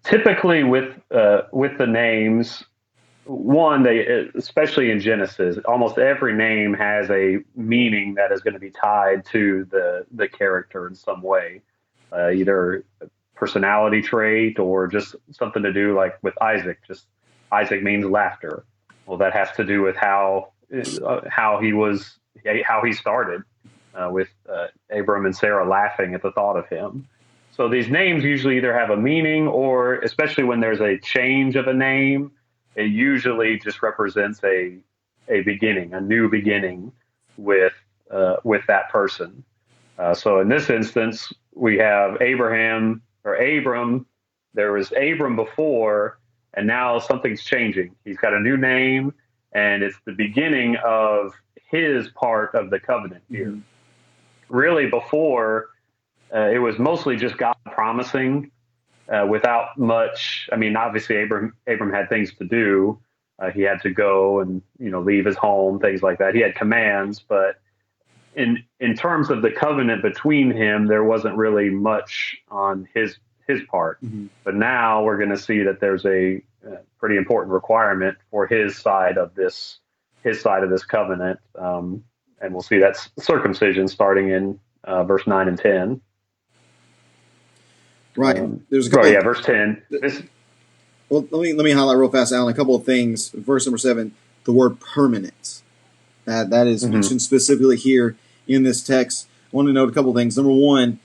Typically, with the names, one, especially in Genesis, almost every name has a meaning that is going to be tied to the character in some way, either a personality trait or just something to do, like with Isaac. Just Isaac means laughter. Well, that has to do with how he started with Abram and Sarah laughing at the thought of him. So these names usually either have a meaning, or especially when there's a change of a name, it usually just represents a beginning, a new beginning with that person. So in this instance, we have Abraham or Abram. There was Abram before, and now something's changing. He's got a new name, and it's the beginning of his part of the covenant here. Mm-hmm. Really, before, it was mostly just God promising without much. I mean, obviously, Abram had things to do. He had to go and leave his home, things like that. He had commands, but in terms of the covenant between him, there wasn't really much on his part. Mm-hmm. But now we're going to see that there's a pretty important requirement for his side of this covenant. And we'll see that's circumcision starting in verse 9 and 10. Right. There's a couple of verse 10. Well, let me highlight real fast, Alan. A couple of things. Verse number 7, the word permanent. That is mentioned specifically here in this text. I want to note a couple of things. Number one,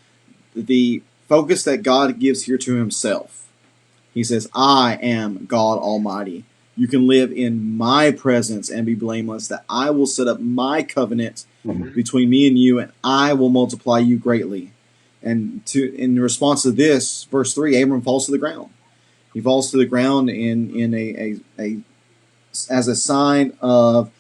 the focus that God gives here to himself. He says, I am God Almighty. You can live in my presence and be blameless, that I will set up my covenant between me and you, and I will multiply you greatly. And in response to this, verse 3, Abram falls to the ground. He falls to the ground as a sign of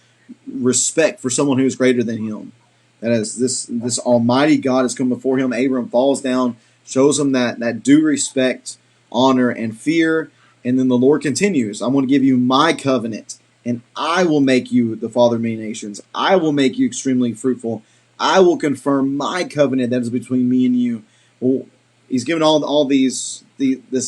respect for someone who is greater than him. That is, this Almighty God has come before him. Abram falls down, shows him that due respect, honor, and fear. And then the Lord continues, I'm going to give you my covenant, and I will make you the father of many nations. I will make you extremely fruitful. I will confirm my covenant that is between me and you. Well, he's given all this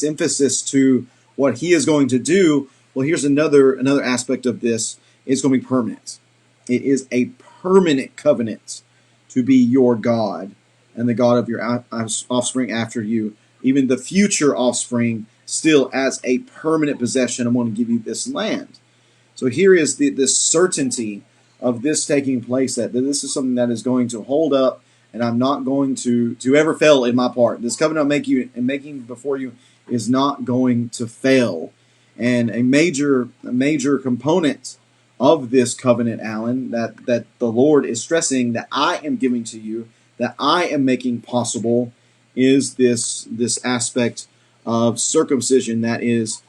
emphasis to what he is going to do. Well, here's another aspect of this. It's going to be permanent. It is a permanent covenant to be your God and the God of your offspring after you, even the future offspring, still as a permanent possession. I'm going to give you this land. So here is this certainty of this taking place, that this is something that is going to hold up, and I'm not going to ever fail in my part. This covenant I'm making before you is not going to fail. And a major component of this covenant, Alan, that the Lord is stressing that I am giving to you, that I am making possible, is this aspect of circumcision that is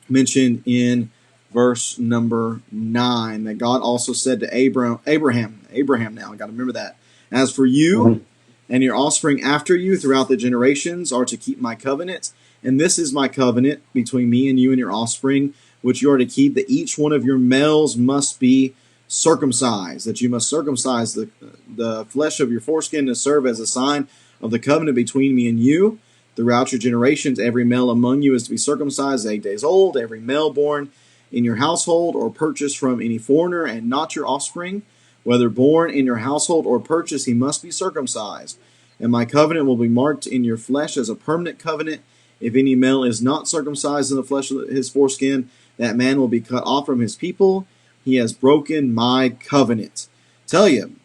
mentioned in verse number 9. That God also said to Abraham now, I got to remember that. As for you and your offspring after you throughout the generations are to keep my covenant, and this is my covenant between me and you and your offspring, which you are to keep, that each one of your males must be circumcised, that you must circumcise the flesh of your foreskin to serve as a sign of the covenant between me and you. Throughout your generations, every male among you is to be circumcised 8 days old, every male born in your household or purchased from any foreigner and not your offspring, whether born in your household or purchased, he must be circumcised. And my covenant will be marked in your flesh as a permanent covenant. If any male is not circumcised in the flesh of his foreskin, that man will be cut off from his people. He has broken my covenant. Tell you,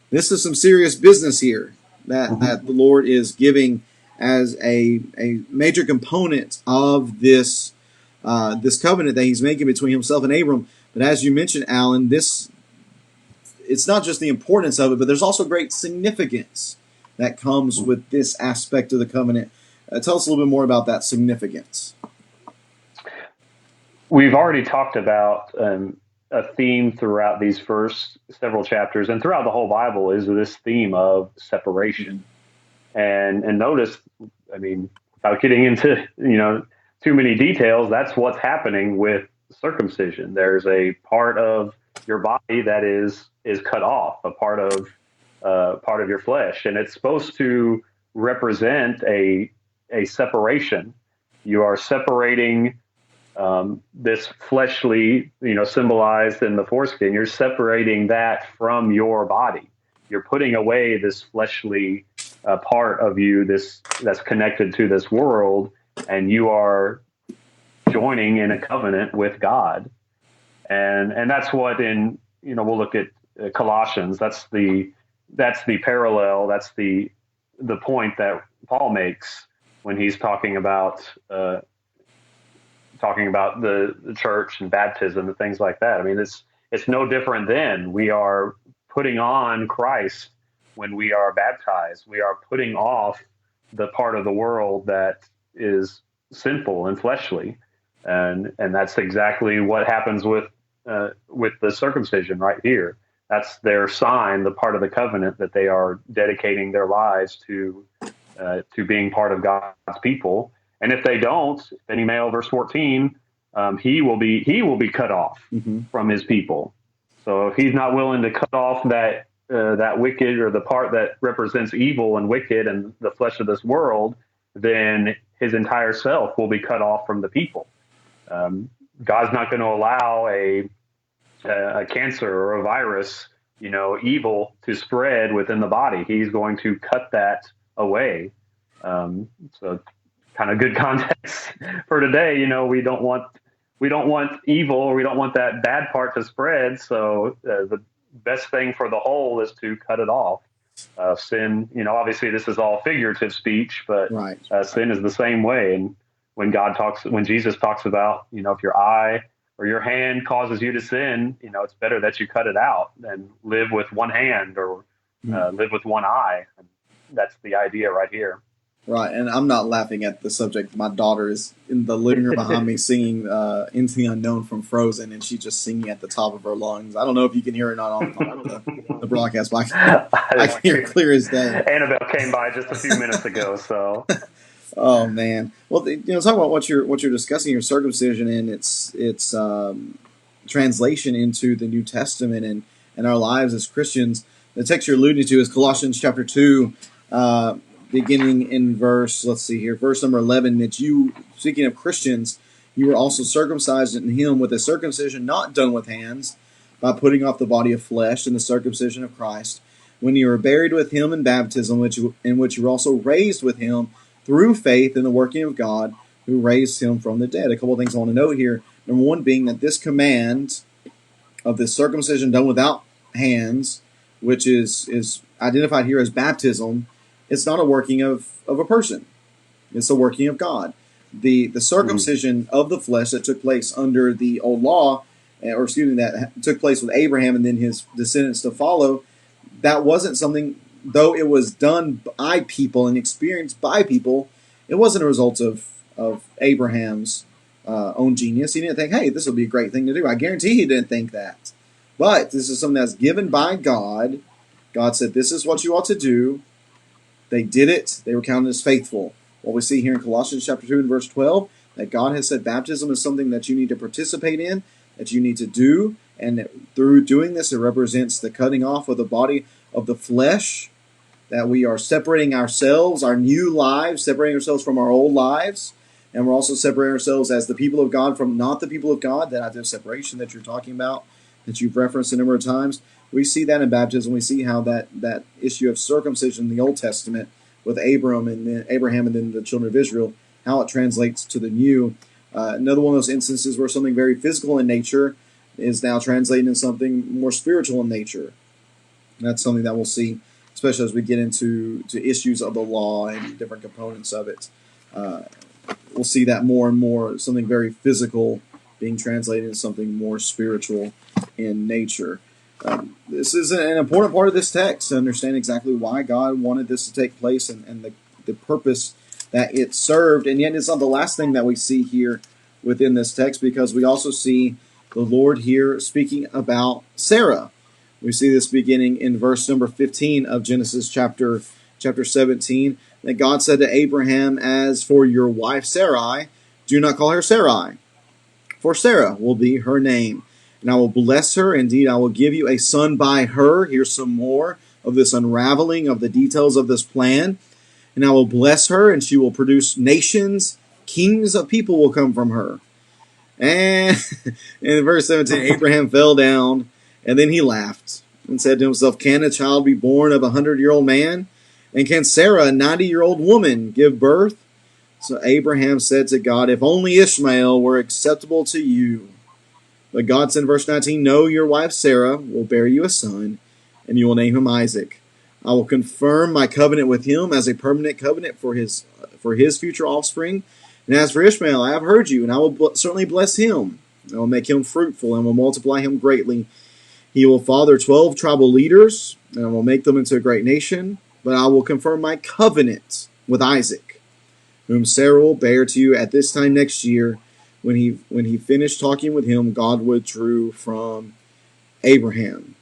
this is some serious business here that the Lord is giving as a major component of this covenant that he's making between himself and Abram. But as you mentioned, Alan, it's not just the importance of it, but there's also great significance that comes with this aspect of the covenant. Tell us a little bit more about that significance. We've already talked about a theme throughout these first several chapters, and throughout the whole Bible, is this theme of separation. And notice, I mean, without getting into too many details, that's what's happening with circumcision. There's a part of your body that is cut off, a part of your flesh, and it's supposed to represent a separation. You are separating this fleshly, symbolized in the foreskin. You're separating that from your body. You're putting away this fleshly part of you, that's connected to this world, and you are joining in a covenant with God. And that's what we'll look at Colossians. That's the parallel. That's the point that Paul makes when he's talking about the church and baptism and things like that. I mean, it's no different then. We are putting on Christ when we are baptized. We are putting off the part of the world that is sinful and fleshly, and that's exactly what happens with the circumcision right here. That's their sign, the part of the covenant that they are dedicating their lives to being part of God's people. And if they don't, any male, verse 14, he will be cut off from his people. So if he's not willing to cut off that wicked, or the part that represents evil and wicked and the flesh of this world, then his entire self will be cut off from the people. God's not going to allow a cancer or a virus, evil to spread within the body. He's going to cut that away. So kind of good context for today. We don't want evil, or we don't want that bad part to spread. So the best thing for the whole is to cut it off. Sin, obviously this is all figurative speech, but Right. sin is the same way. And when Jesus talks about, if your eye or your hand causes you to sin, it's better that you cut it out than live with one hand or live with one eye. And that's the idea right here. Right, and I'm not laughing at the subject. My daughter is in the living room behind me singing Into the Unknown from Frozen, and she's just singing at the top of her lungs. I don't know if you can hear it or not on the broadcast, but I can hear it clear as day. Annabelle came by just a few minutes ago, so. Oh man! Well, talk about what you're discussing here, circumcision and its translation into the New Testament and our lives as Christians. The text you're alluding to is Colossians chapter 2. Beginning in verse number 11, that you, speaking of Christians, you were also circumcised in him with a circumcision not done with hands, by putting off the body of flesh and the circumcision of Christ, when you were buried with him in baptism, in which you were also raised with him through faith in the working of God, who raised him from the dead. A couple of things I want to note here. Number one being that this command of this circumcision done without hands, which is identified here as baptism, it's not a working of a person. It's a working of God. The circumcision of the flesh that took place under the old law, that took place with Abraham and then his descendants to follow, that wasn't something, though it was done by people and experienced by people, it wasn't a result of Abraham's own genius. He didn't think, hey, this will be a great thing to do. I guarantee he didn't think that. But this is something that's given by God. God said, this is what you ought to do. They did it. They were counted as faithful. What we see here in Colossians chapter 2 and verse 12, that God has said baptism is something that you need to participate in, that you need to do, and that through doing this, it represents the cutting off of the body of the flesh, that we are separating ourselves, our new lives, separating ourselves from our old lives, and we're also separating ourselves as the people of God from not the people of God, that idea of separation that you're talking about, that you've referenced a number of times. We see that in baptism. We see how that issue of circumcision in the Old Testament with Abraham and then the children of Israel, how it translates to the new. Another one of those instances where something very physical in nature is now translating into something more spiritual in nature. And that's something that we'll see, especially as we get into issues of the law and different components of it. We'll see that more and more, something very physical being translated into something more spiritual in nature. This is an important part of this text to understand exactly why God wanted this to take place and the purpose that it served. And yet it's not the last thing that we see here within this text, because we also see the Lord here speaking about Sarah. We see this beginning in verse number 15 of Genesis chapter 17, that God said to Abraham, as for your wife Sarai, do not call her Sarai, for Sarah will be her name. And I will bless her. Indeed, I will give you a son by her. Here's some more of this unraveling of the details of this plan. And I will bless her, and she will produce nations. Kings of people will come from her. And in verse 17, Abraham fell down, and then he laughed and said to himself, can a child be born of a 100-year-old man? And can Sarah, a 90-year-old woman, give birth? So Abraham said to God, if only Ishmael were acceptable to you. But God said in verse 19, no, your wife Sarah will bear you a son, and you will name him Isaac. I will confirm my covenant with him as a permanent covenant for his future offspring. And as for Ishmael, I have heard you, and I will certainly bless him. I will make him fruitful, and will multiply him greatly. He will father 12 tribal leaders, and I will make them into a great nation. But I will confirm my covenant with Isaac, whom Sarah will bear to you at this time next year. When he finished talking with him, God withdrew from Abraham.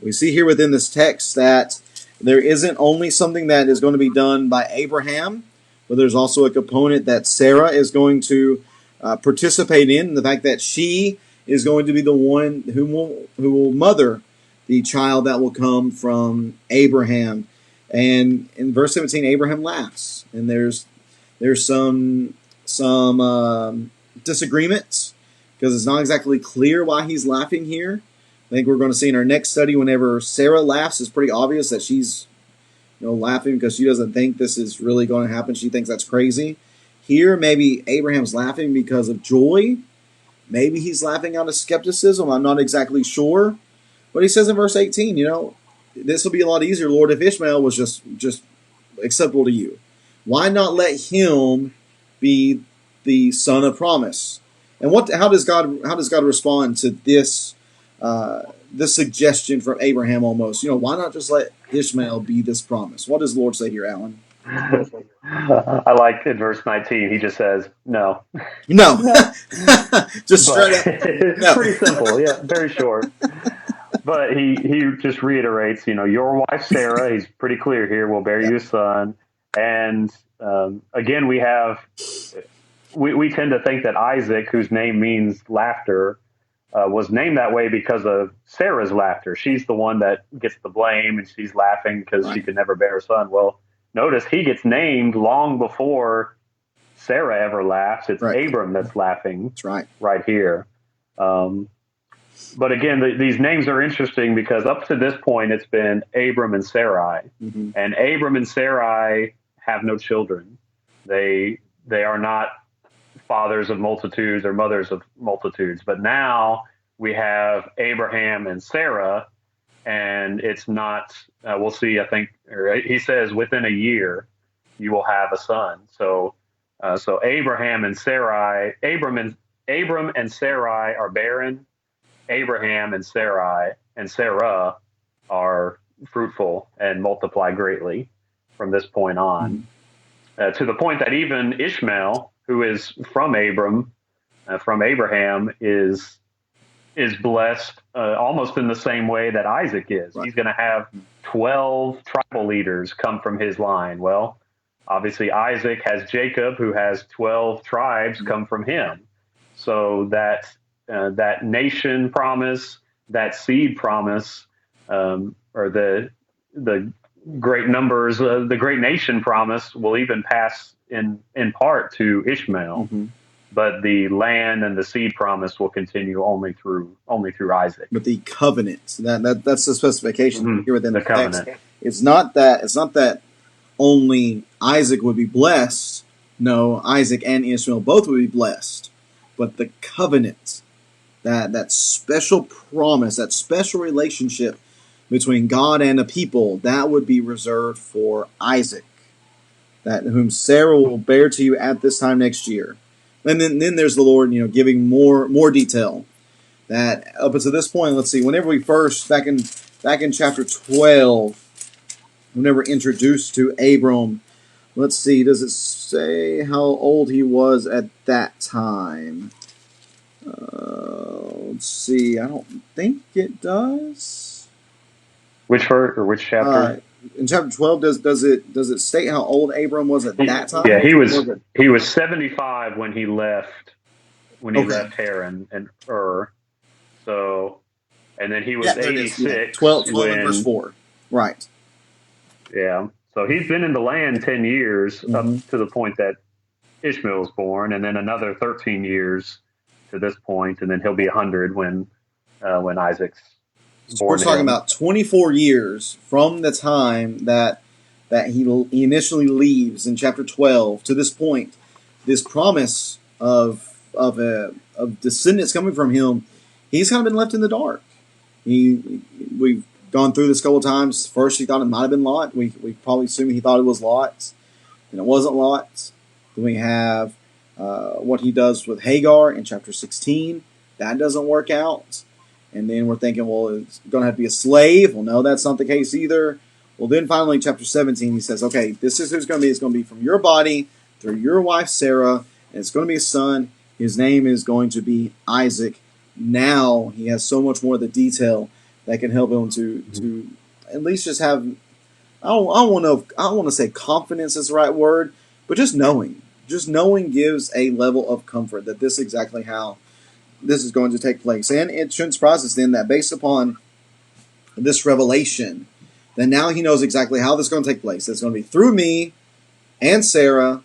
We see here within this text that there isn't only something that is going to be done by Abraham, but there's also a component that Sarah is going to participate in, the fact that she is going to be the one who will mother the child that will come from Abraham. And in verse 17, Abraham laughs, and there's some disagreements because it's not exactly clear why he's laughing here. I think we're going to see in our next study whenever Sarah laughs, it's pretty obvious that she's laughing because she doesn't think this is really going to happen. She thinks that's crazy. Here, maybe Abraham's laughing because of joy. Maybe he's laughing out of skepticism. I'm not exactly sure. But he says in verse 18, this will be a lot easier, Lord, if Ishmael was just acceptable to you. Why not let him be the son of promise? And how does God respond to this suggestion from Abraham almost? Why not just let Ishmael be this promise? What does the Lord say here, Alan? I like in verse 19, he just says, no. No. Just straight up. It's pretty simple. Yeah, very short. But he just reiterates, your wife, Sarah, he's pretty clear here, will bear you a son. And again, we tend to think that Isaac, whose name means laughter, was named that way because of Sarah's laughter. She's the one that gets the blame, and she's laughing because she could never bear a son. Well, notice he gets named long before Sarah ever laughs. It's Abram that's laughing. That's right here. But again, these names are interesting because up to this point, it's been Abram and Sarai. Mm-hmm. And Abram and Sarai have no children. They are not fathers of multitudes or mothers of multitudes. But now we have Abraham and Sarah, and it's not, we'll see, I think, he says within a year you will have a son. So Abraham and Sarai, Abram and Sarai are barren. Abraham and Sarah are fruitful and multiply greatly from this point on, to the point that even Ishmael, who is from Abraham, is blessed almost in the same way that Isaac is. He's going to have 12 tribal leaders come from his line. Well, obviously Isaac has Jacob, who has 12 tribes come from him. So that nation promise, that seed promise, or the great numbers, the great nation promise will even pass in part to Ishmael. Mm-hmm. But the land and the seed promise will continue only through Isaac. But the covenant, that's the specification here within the covenant. Text. It's not that only Isaac would be blessed. No, Isaac and Ishmael both would be blessed. But the covenant, that special promise, that special relationship between God and a people, that would be reserved for Isaac, that whom Sarah will bear to you at this time next year. And then there's the Lord, giving more detail. That up until this point, let's see, whenever we first back in chapter 12, whenever introduced to Abram, let's see, does it say how old he was at that time? Let's see, I don't think it does. Which verse or which chapter? In chapter 12, does it state how old Abram was at that time? Yeah, he was 75 when he left left Haran and Ur. So, and then he was 86. 12 verse 4. Right. Yeah. So he's been in the land 10 years up to the point that Ishmael was born, and then another 13 years to this point, and then he'll be 100 when Isaac's born. We're talking about 24 years from the time that he initially leaves in chapter 12 to this point. This promise of descendants coming from him, he's kind of been left in the dark. We've gone through this a couple of times. First, he thought it might have been Lot. We probably assume he thought it was Lot, and it wasn't Lot. Then we have what he does with Hagar in chapter 16. That doesn't work out. And then we're thinking, well, it's going to have to be a slave. Well, no, that's not the case either. Well, then finally, chapter 17, he says, okay, this is who it's going to be. It's going to be from your body through your wife, Sarah, and it's going to be a son. His name is going to be Isaac. Now he has so much more of the detail that can help him to at least just have, I don't want to say confidence is the right word, but just knowing. Just knowing gives a level of comfort that this is exactly how this is going to take place. And it shouldn't surprise us then that based upon this revelation, that now he knows exactly how this is going to take place. It's going to be through me and Sarah,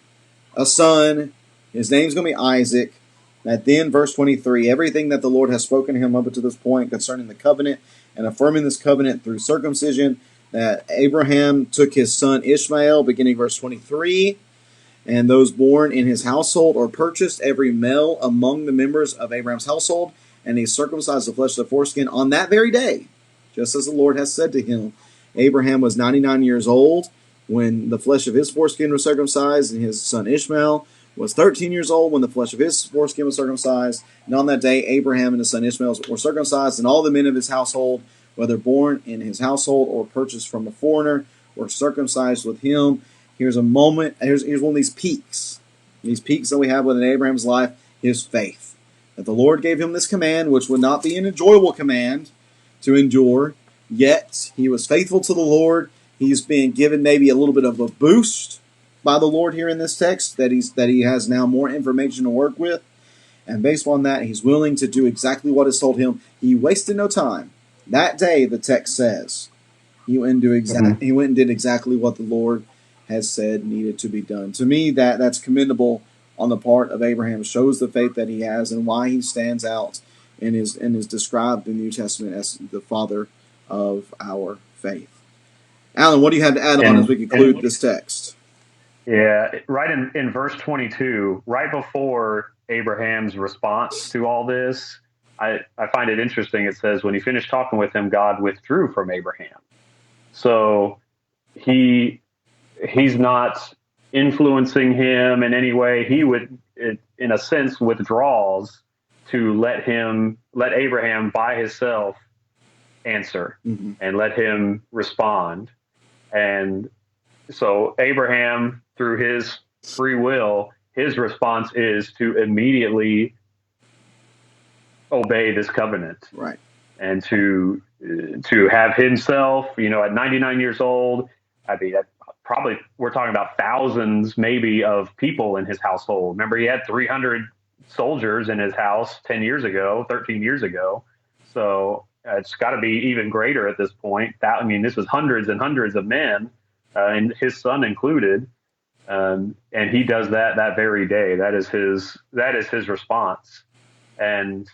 a son. His name's going to be Isaac. That then, verse 23, everything that the Lord has spoken to him up to this point concerning the covenant and affirming this covenant through circumcision, that Abraham took his son Ishmael, beginning verse 23, and those born in his household or purchased every male among the members of Abraham's household, and he circumcised the flesh of the foreskin on that very day, just as the Lord has said to him. Abraham was 99 years old when the flesh of his foreskin was circumcised, and his son Ishmael was 13 years old when the flesh of his foreskin was circumcised. And on that day, Abraham and his son Ishmael were circumcised, and all the men of his household, whether born in his household or purchased from a foreigner, were circumcised with him. Here's a moment. Here's one of these peaks that we have within Abraham's life, his faith. That the Lord gave him this command, which would not be an enjoyable command to endure, yet he was faithful to the Lord. He's being given maybe a little bit of a boost by the Lord here in this text, that he has now more information to work with. And based on that, he's willing to do exactly what is told him. He wasted no time. That day, the text says, he went and did exactly what the Lord has said needed to be done. To me, that's commendable on the part of Abraham. Shows the faith that he has and why he stands out and is described in the New Testament as the father of our faith. Alan, what do you have to add on as we conclude this text? Yeah, right in verse 22, right before Abraham's response to all this, I find it interesting. It says, when he finished talking with him, God withdrew from Abraham. So he's not influencing him in any way. He would, in a sense, withdraws to let Abraham by himself answer and let him respond. And so Abraham, through his free will, his response is to immediately obey this covenant, right? And to have himself, at 99 years old, I mean, probably we're talking about thousands, maybe, of people in his household. Remember, he had 300 soldiers in his house 13 years ago. So it's got to be even greater at this point. This was hundreds and hundreds of men, and his son included. And he does that very day. That is his response. And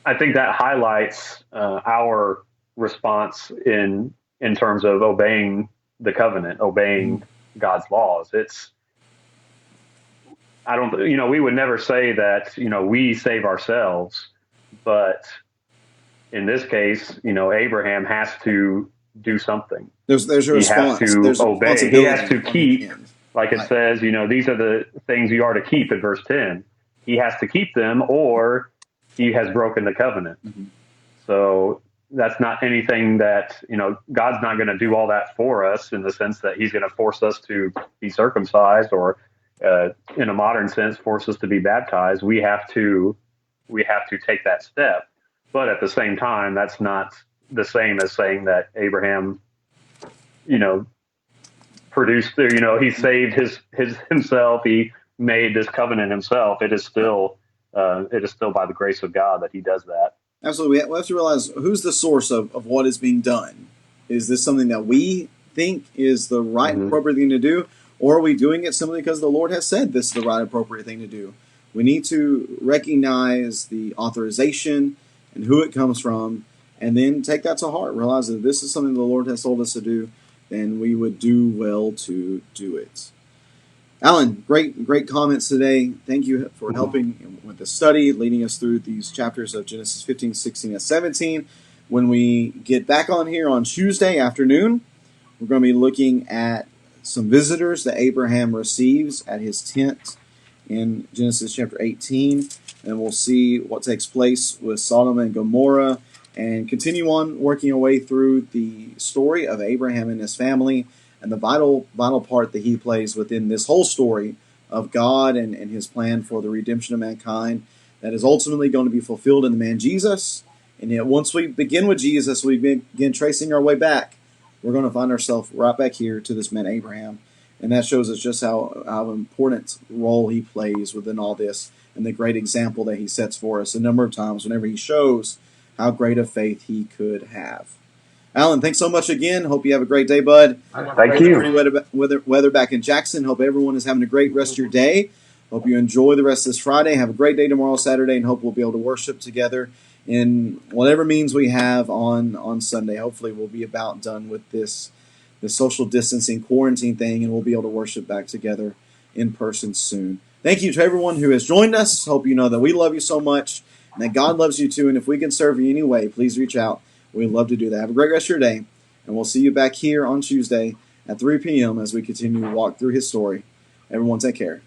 I think that highlights our response in terms of obeying the covenant, obeying God's laws. We would never say that, we save ourselves, but in this case, Abraham has to do something. There's a response. He has to there's obey. He has to keep, like it says, these are the things you are to keep in verse 10. He has to keep them, or he has broken the covenant. So that's not anything that, God's not going to do all that for us, in the sense that he's going to force us to be circumcised, or in a modern sense, force us to be baptized. We have to take that step. But at the same time, that's not the same as saying that Abraham, produced, he saved himself. He made this covenant himself. It is still by the grace of God that he does that. Absolutely. We have to realize who's the source of what is being done. Is this something that we think is the right and appropriate thing to do, or are we doing it simply because the Lord has said this is the right appropriate thing to do? We need to recognize the authorization and who it comes from, and then take that to heart. Realize that this is something the Lord has told us to do, then we would do well to do it. Alan, great comments today. Thank you for helping with the study, leading us through these chapters of Genesis 15, 16, and 17. When we get back on here on Tuesday afternoon, we're going to be looking at some visitors that Abraham receives at his tent in Genesis chapter 18. And we'll see what takes place with Sodom and Gomorrah, and continue on working our way through the story of Abraham and his family, and the vital part that he plays within this whole story of God and his plan for the redemption of mankind that is ultimately going to be fulfilled in the man Jesus. And yet once we begin with Jesus, we begin tracing our way back, we're going to find ourselves right back here to this man Abraham. And that shows us just how important role he plays within all this, and the great example that he sets for us a number of times whenever he shows how great a faith he could have. Alan, thanks so much again. Hope you have a great day, bud. Thank you. Weather back in Jackson. Hope everyone is having a great rest of your day. Hope you enjoy the rest of this Friday. Have a great day tomorrow, Saturday, and hope we'll be able to worship together in whatever means we have on Sunday. Hopefully we'll be about done with this social distancing quarantine thing, and we'll be able to worship back together in person soon. Thank you to everyone who has joined us. Hope you know that we love you so much and that God loves you too. And if we can serve you in any way, please reach out. We'd love to do that. Have a great rest of your day, and we'll see you back here on Tuesday at 3 p.m. as we continue to walk through His story. Everyone take care.